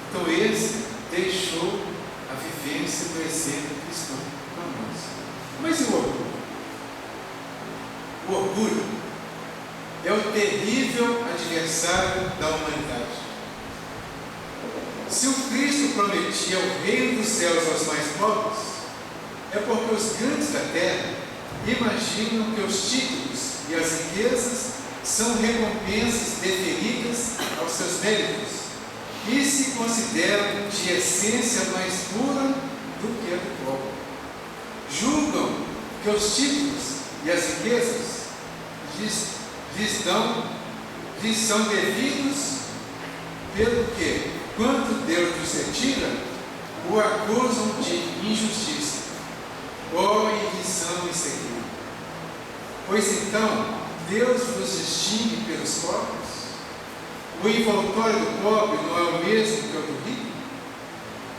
Então esse deixou a vivência do exemplo cristão para nós. Mas e o orgulho? O orgulho é o terrível adversário da humanidade. Se o Cristo prometia o reino dos céus aos mais pobres, é porque os grandes da terra imaginam que os títulos e as riquezas são recompensas deferidas aos seus méritos e se consideram de essência mais pura do que a do pobre. Julgam que os títulos e as riquezas lhes são devidos pelo que, quando Deus os retira, o acusam de injustiça. Ó irrição e segredo! Pois então, Deus vos distingue pelos pobres? O envoltório do pobre não é o mesmo que o do rico?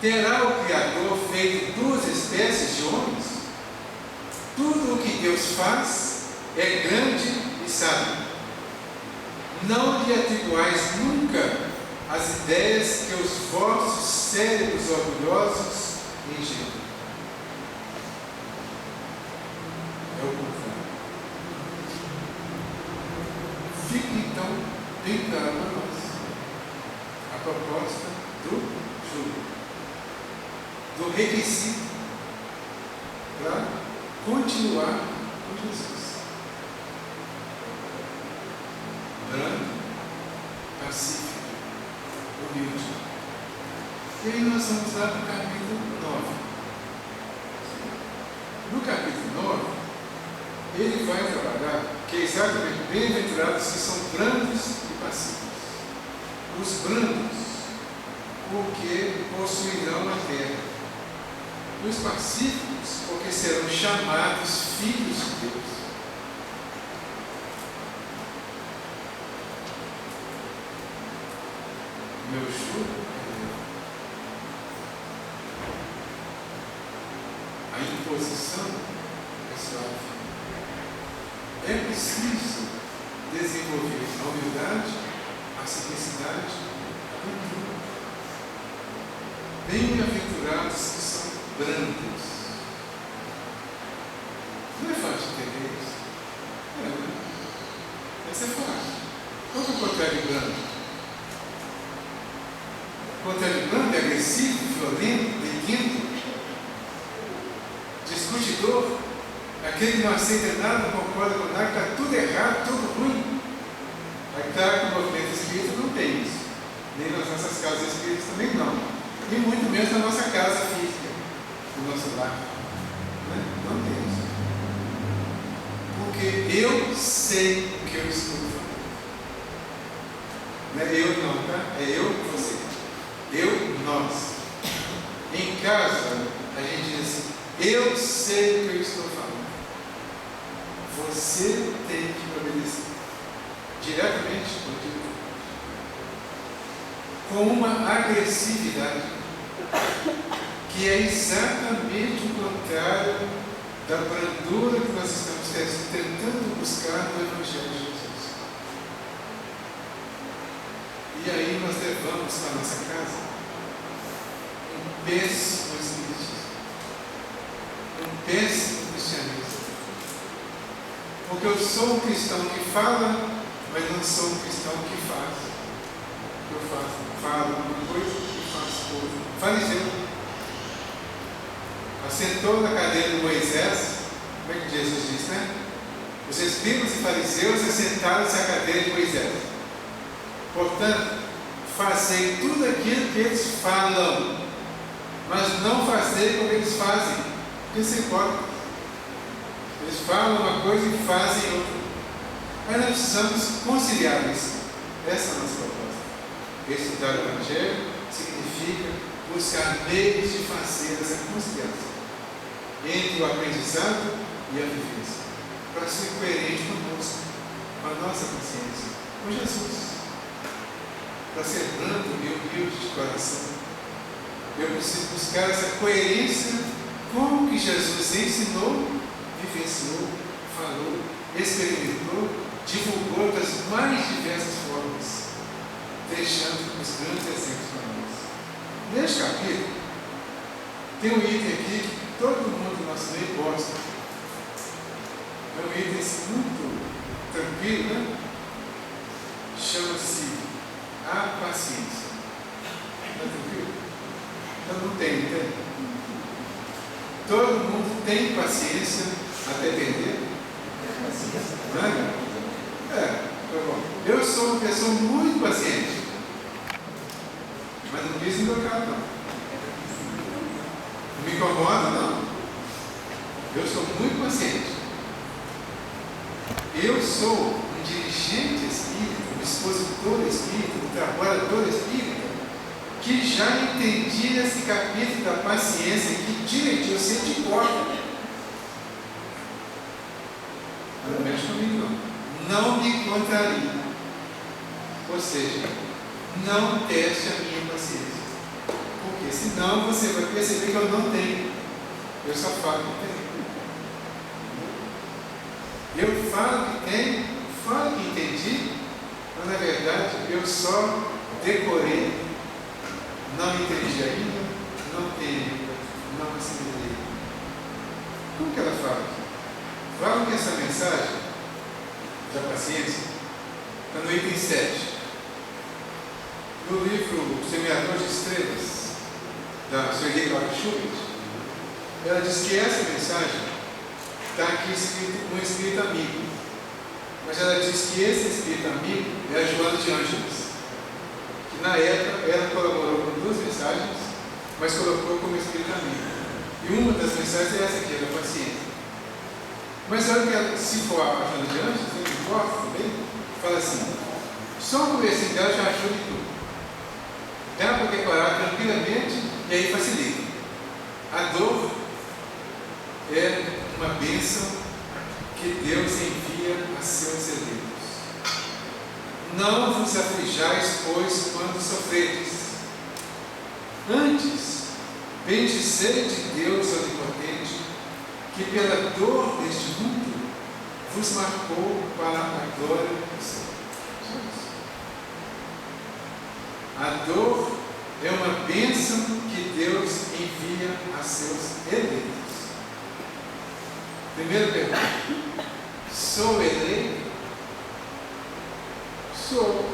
Terá o Criador feito duas espécies de homens? Tudo o que Deus faz é grande e sábio. Não lhe atribuais nunca as ideias que os vossos cérebros orgulhosos engendram. É o contrário. Fique então bem claro para nós a proposta do jugo, do requisito para continuar com Jesus. Branco, pacífico, humilde. E aí nós vamos lá para o capítulo 9. No capítulo 9, ele vai trabalhar que é exatamente bem-aventurados que são brandos e pacíficos. Os brandos, porque possuirão a terra. Os pacíficos, porque serão chamados filhos de Deus. imposição é suave. É preciso desenvolver a humildade, a simplicidade, a cultura. Bem-aventurados que são brandos. Não é fácil entender isso? É, né? Essa é fácil. Qual é o contrário de brando? O contrário de brando é agressivo, violento, briguento, discutidor, aquele que não aceita nada, não concorda com nada, está tudo errado, tudo ruim. Aí claro que o movimento espírita não tem isso. Nem nas nossas casas espíritas também não. E muito menos na nossa casa física, no nosso lar. Não tem isso. Porque eu sei o que eu estou falando. Não é eu não, tá? É eu e você. Eu, nós. Em casa, a gente diz assim, eu sei o que eu estou falando. Você tem que obedecer. Diretamente com uma agressividade que é exatamente o contrário da brandura que nós estamos tentando buscar no Evangelho de Jesus. E aí nós levamos para a nossa casa um péssimo espiritismo, um péssimo cristianismo. Porque eu sou um cristão que fala, mas não sou um cristão que faz. Eu falo uma coisa e faço outra. Fariseu. Assentou na cadeira de Moisés, como é que Jesus diz, né? Os escribas e fariseus assentaram-se à cadeira de Moisés. Portanto, fazei tudo aquilo que eles falam, mas não fazei como eles fazem, porque isso importa. Eles falam uma coisa e fazem outra. Mas nós precisamos conciliar isso. Essa é a nossa proposta. Estudar o Evangelho significa buscar meios de fazer essa conciliação entre o aprendizado e a vivência, para ser coerente conosco, com a nossa consciência, com Jesus, para ser brando e humilde de coração. Eu preciso buscar essa coerência com o que Jesus ensinou, vivenciou, falou, experimentou, divulgou das mais diversas formas, deixando os grandes exemplos para nós. Neste capítulo, tem um item aqui que todo mundo do nosso meio gosta. É um item muito tranquilo, né? Chama-se a paciência. Está tranquilo? Então não tem, entende? Todo mundo tem paciência até perder. Tá bom. Eu sou uma pessoa muito paciente, mas não quis no meu caso, não. Não me incomoda, não. Eu sou muito paciente. Eu sou um dirigente espírita, um expositor espírita, um trabalhador espírita, que já entendi esse capítulo da paciência que direitinho eu sei de cor. Não mexe comigo, não. Não me contraria. Ou seja, não teste a minha paciência. Porque senão você vai perceber que eu não tenho. Eu só falo que tenho. Eu falo que tenho, falo que entendi, mas na verdade eu só decorei, não entendi ainda, não tenho, não assimilei. Como que ela fala? Fala que essa mensagem da paciência está no item 7. No livro Semeador de Estrelas, da Sueli Clark Schubert, ela diz que essa mensagem está aqui escrito um espírito amigo. Mas ela diz que esse espírito amigo é a Joana de Ângeles, que na época ela colaborou com 2 mensagens, mas colocou como espírito amigo. E uma das mensagens é essa aqui, da paciência. Mas olha que ela, se for a Joana de Ângeles, não importa também, fala assim, só o comecinho dela já achou de tudo. Dá para decorar tranquilamente e aí facilita. A dor é uma bênção que Deus envia a seus eleitos. Não vos aflijais, pois, quando sofredes. Antes, bendizei de Deus onipotente, que pela dor deste mundo vos marcou para a glória do céu. A dor é uma bênção que Deus envia a seus eleitos. Primeira pergunta: sou eleito? Sou.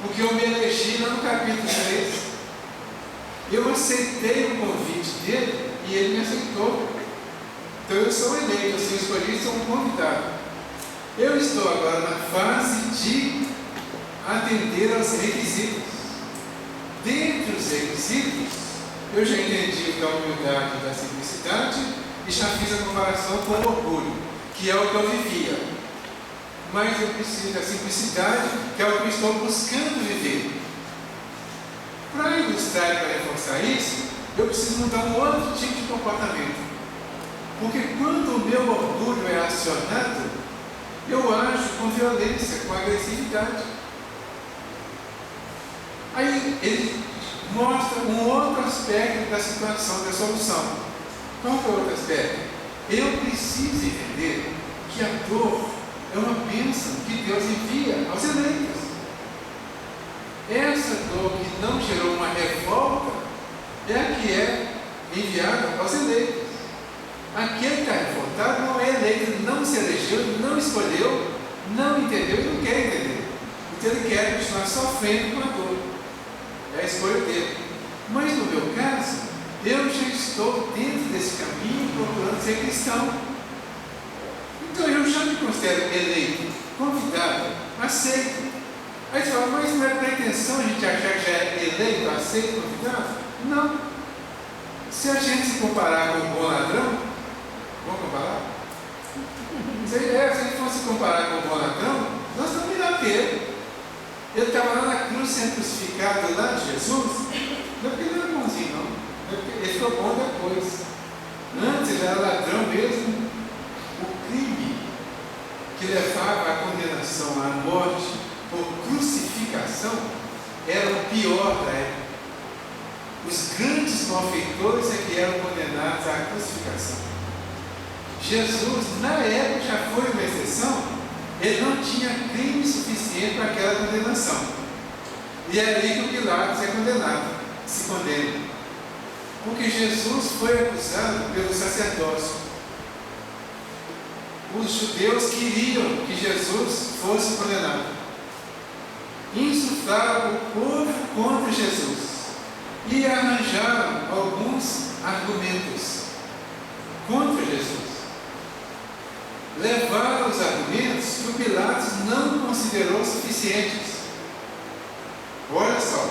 Porque eu me elegi lá no capítulo 3. Eu aceitei o convite dele e ele me aceitou. Então eu sou eleito, eu sou escolhido, sou um convidado. Eu estou agora na fase de atender aos requisitos. Dentre os requisitos, eu já entendi o da humildade e da simplicidade e já fiz a comparação com o orgulho, que é o que eu vivia. Mas eu preciso da simplicidade, que é o que eu estou buscando viver. Para ilustrar e para reforçar isso, eu preciso mudar um outro tipo de comportamento. Porque quando o meu orgulho é acionado, eu ajo com violência, com agressividade. Aí ele mostra um outro aspecto da situação, da solução. Qual é o outro aspecto? Eu preciso entender que a dor é uma bênção que Deus envia aos eleitos. Essa dor que não gerou uma revolta é a que é enviada aos eleitos. Aquele que está revoltado não é eleito, ele não se elegeu, não escolheu, não entendeu e não quer entender. Então ele quer continuar sofrendo com a dor. É a escolha dele. Mas no meu caso, eu já estou dentro desse caminho procurando ser cristão. Então eu já me considero eleito, convidado, aceito. Aí você fala, mas não é pretensão a gente achar que já é eleito, aceito, convidado? Não. Se a gente se comparar com um bom ladrão, vamos comparar? Se a gente fosse comparar com um bom ladrão, nós estamos melhor que ele. Ele estava lá na cruz sendo crucificado lá de Jesus, não é porque ele não era bonzinho, não. É porque ele ficou bom depois. Antes ele era ladrão mesmo. O crime que levava à condenação, à morte por crucificação, era o pior da época. Os grandes malfeitores é que eram condenados à crucificação. Jesus, na época, já foi uma exceção. Ele não tinha crime suficiente para aquela condenação. E é ali que o Pilatos é condenado, se condena. Porque Jesus foi acusado pelo sacerdócio. Os judeus queriam que Jesus fosse condenado. Insuflaram o povo contra Jesus. E arranjaram alguns argumentos contra Jesus. Levaram os argumentos que o Pilatos não considerou suficientes. Olha só,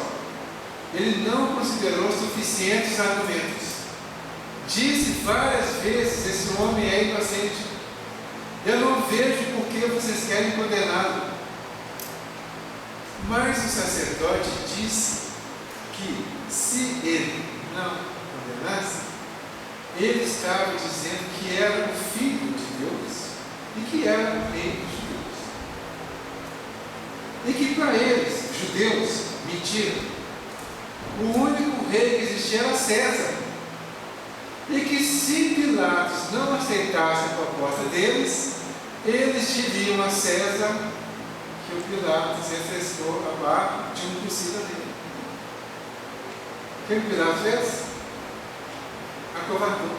ele não considerou suficientes argumentos. Disse várias vezes: esse homem é inocente. Eu não vejo por que vocês querem condená-lo. Mas o sacerdote disse que se ele não condenasse, ele estava dizendo que era o Filho de Deus e que era o Rei dos judeus. E que para eles, judeus, mentira, o único rei que existia era César. E que se Pilatos não aceitasse a proposta deles, eles diriam a César que o Pilatos refrescou a barra de um possível rei. O que o Pilatos fez? Acovardou.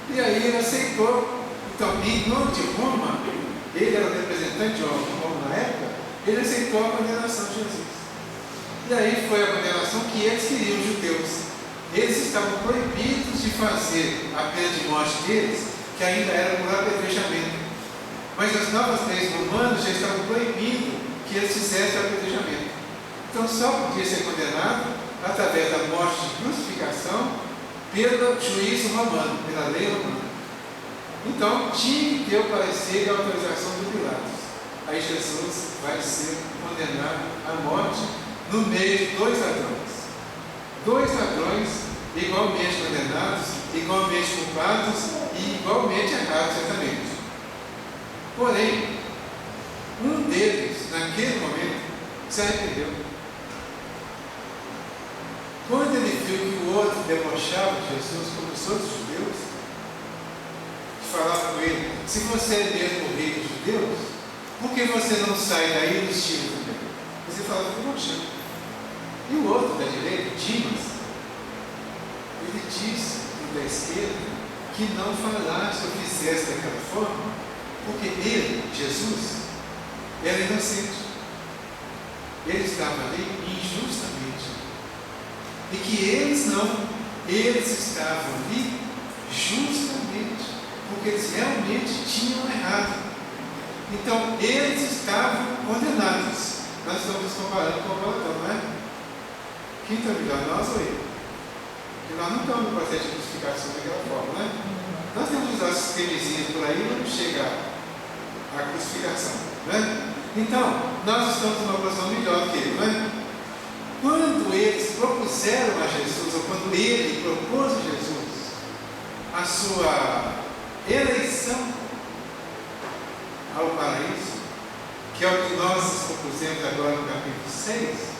E aí ele aceitou. Então, em nome de Roma, ele era o representante de Roma na época, ele aceitou a condenação de Jesus. E aí foi a condenação que eles queriam, os judeus. Eles estavam proibidos de fazer a pena de morte deles, que ainda era por apedrejamento. Mas as novas leis romanas já estavam proibindo que eles fizessem o apedrejamento. Então só podia ser condenado através da morte de crucificação pelo juízo romano, pela lei romana. Então tinha que ter o parecer e a autorização do Pilatos. Aí Jesus vai ser condenado à morte no meio de dois ladrões. Dois ladrões igualmente condenados, igualmente culpados e igualmente errados, certamente. Porém, um deles, naquele momento, se arrependeu. Quando ele viu que o outro debochava de Jesus como os outros judeus, com ele: se você é mesmo o rei dos judeus, por que você não sai daí dos tiros também? Você fala: poxa, e o outro da direita, Dimas, ele disse o da esquerda que não falasse ou fizesse daquela forma, porque ele, Jesus, era inocente. Ele estava ali injustamente. E que eles não, eles estavam ali justamente, porque eles realmente tinham errado. Então, eles estavam condenados. Nós estamos comparando com o Platão, não é? Quem está melhor, nós ou ele? Porque nós não estamos no processo de crucificação daquela forma, né? Nós temos que usar sistemezinhos por aí, mas não chega à crucificação, né? Então, nós estamos numa posição melhor que ele, não é? Quando eles propuseram a Jesus, ou quando ele propôs a Jesus a sua eleição ao paraíso, que é o que nós propusemos agora no capítulo 6,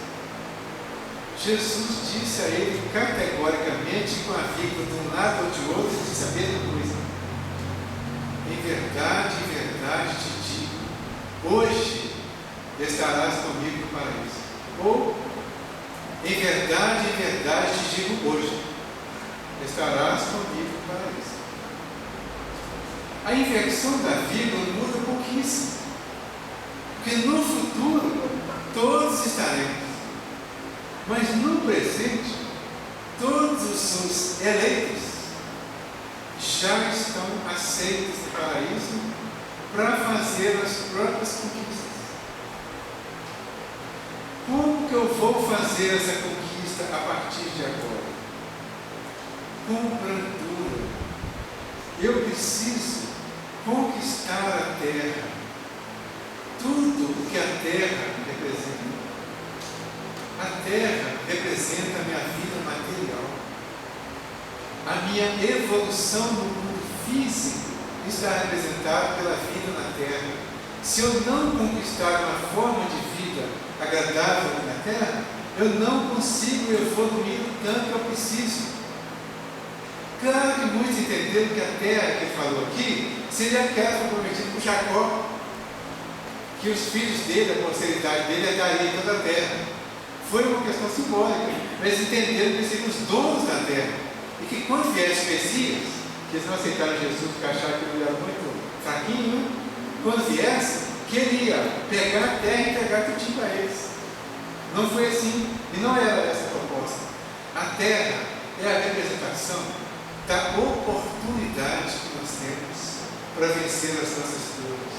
Jesus disse a ele categoricamente, com a vírgula de um lado ou de outro, de saber a coisa: em verdade te digo, hoje estarás comigo no paraíso. Ou, em verdade te digo, hoje estarás comigo no paraíso. A inversão da vírgula muda pouquíssimo, porque no futuro todos estaremos. Mas no presente, todos os eleitos já estão aceitos no paraíso para fazer as próprias conquistas. Como que eu vou fazer essa conquista a partir de agora? Com brandura. Eu preciso conquistar a terra. Tudo o que a terra representa. A terra representa a minha vida material. A minha evolução no mundo físico está representada pela vida na terra. Se eu não conquistar uma forma de vida agradável na terra, eu não consigo evoluir o tanto que eu preciso. Claro que muitos entenderam que a terra que ele falou aqui seria aquela que foi prometida por Jacó, que os filhos dele, a posteridade dele, herdariam toda a terra. Foi uma questão simbólica, mas eles entenderam que seriam os donos da terra, e que quando vier os Messias, que eles não aceitaram Jesus porque acharam que ele era muito fraquinho, né? Quando viesse, queria pegar a terra e entregar tudo para eles. Não foi assim, e não era essa a proposta. A terra é a representação da oportunidade que nós temos para vencer as nossas dores.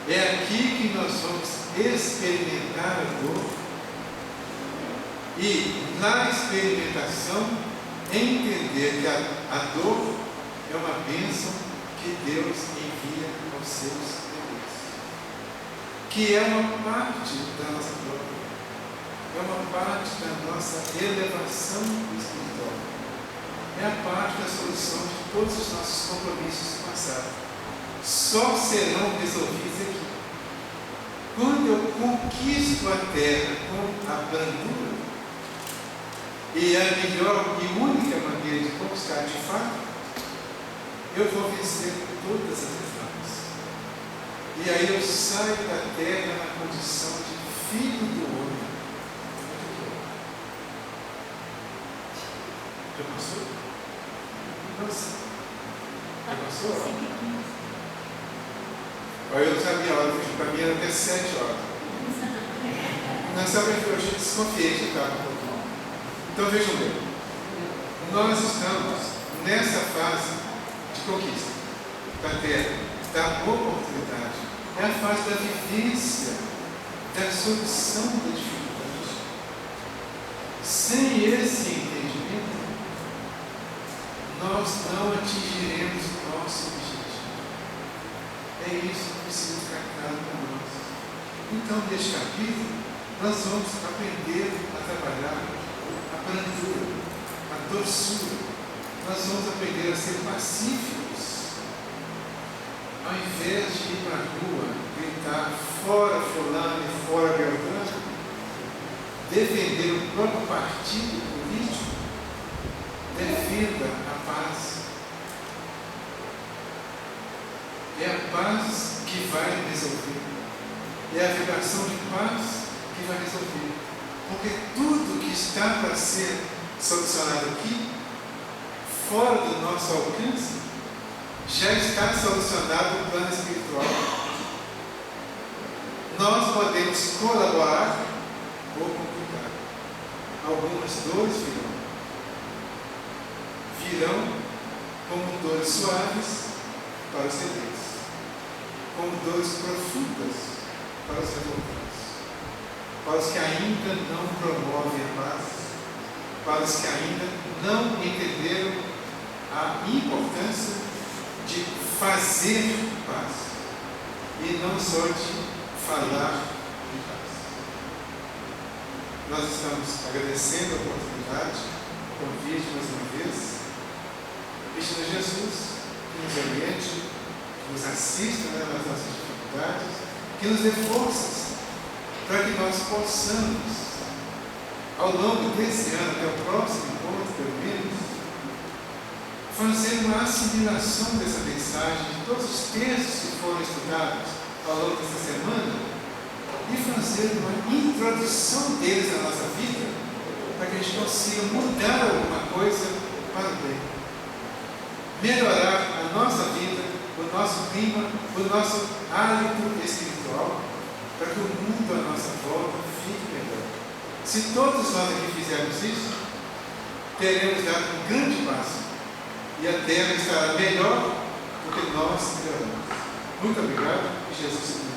É aqui que nós vamos experimentar a dor. E na experimentação, entender que a dor é uma bênção que Deus envia aos seus filhos, que é uma parte da nossa glória, é uma parte da nossa elevação espiritual, é a parte da solução de todos os nossos compromissos do passado. Só serão resolvidos aqui. Quando eu conquisto a terra com a brandura, e a melhor e única maneira de conquistar de fato, eu vou vencer todas as etapas. E aí eu saio da terra na condição de filho do homem. Já passou? Nossa. Já passou? Eu não sabia a hora, para mim era até 7 horas. Não sabia que eu desconfiei de estar um pouquinho. Então vejam bem, nós estamos nessa fase de conquista da terra, da oportunidade. É a fase da vivência, da solução da dificuldade. Sem esse entendimento, nós não atingiremos o nosso objetivo. É isso que precisa ficar claro para nós. Então, neste capítulo, nós vamos aprender a trabalhar a brandura, a doçura. Nós vamos aprender a ser pacíficos. Ao invés de ir para a rua, gritar fora fulano e fora Beltrano, defender o próprio partido político, defenda a paz. É a paz que vai resolver. É a vibração de paz que vai resolver. Porque tudo que está para ser solucionado aqui, fora do nosso alcance, já está solucionado no plano espiritual. Nós podemos colaborar ou complicar. Algumas dores virão como dores suaves para os rebeldes, como dores profundas para os revoltados, para os que ainda não promovem a paz, para os que ainda não entenderam a importância de fazer paz e não só de falar de paz. Nós estamos agradecendo a oportunidade, o convite mais uma vez, pedindo a Jesus que nos oriente, que nos assista nas nossas dificuldades, que nos dê forças para que nós possamos, ao longo desse ano, até o próximo encontro, pelo menos, fazer uma assimilação dessa mensagem, de todos os textos que foram estudados ao longo dessa semana, e fazer uma introdução deles na nossa vida, para que a gente consiga mudar alguma coisa para o bem. Melhorar a nossa vida, o nosso clima, o nosso hálito espiritual, para que o mundo à nossa volta fique melhor. Se todos nós aqui fizermos isso, teremos dado um grande passo e a terra estará melhor do que nós melhoramos. Muito obrigado e Jesus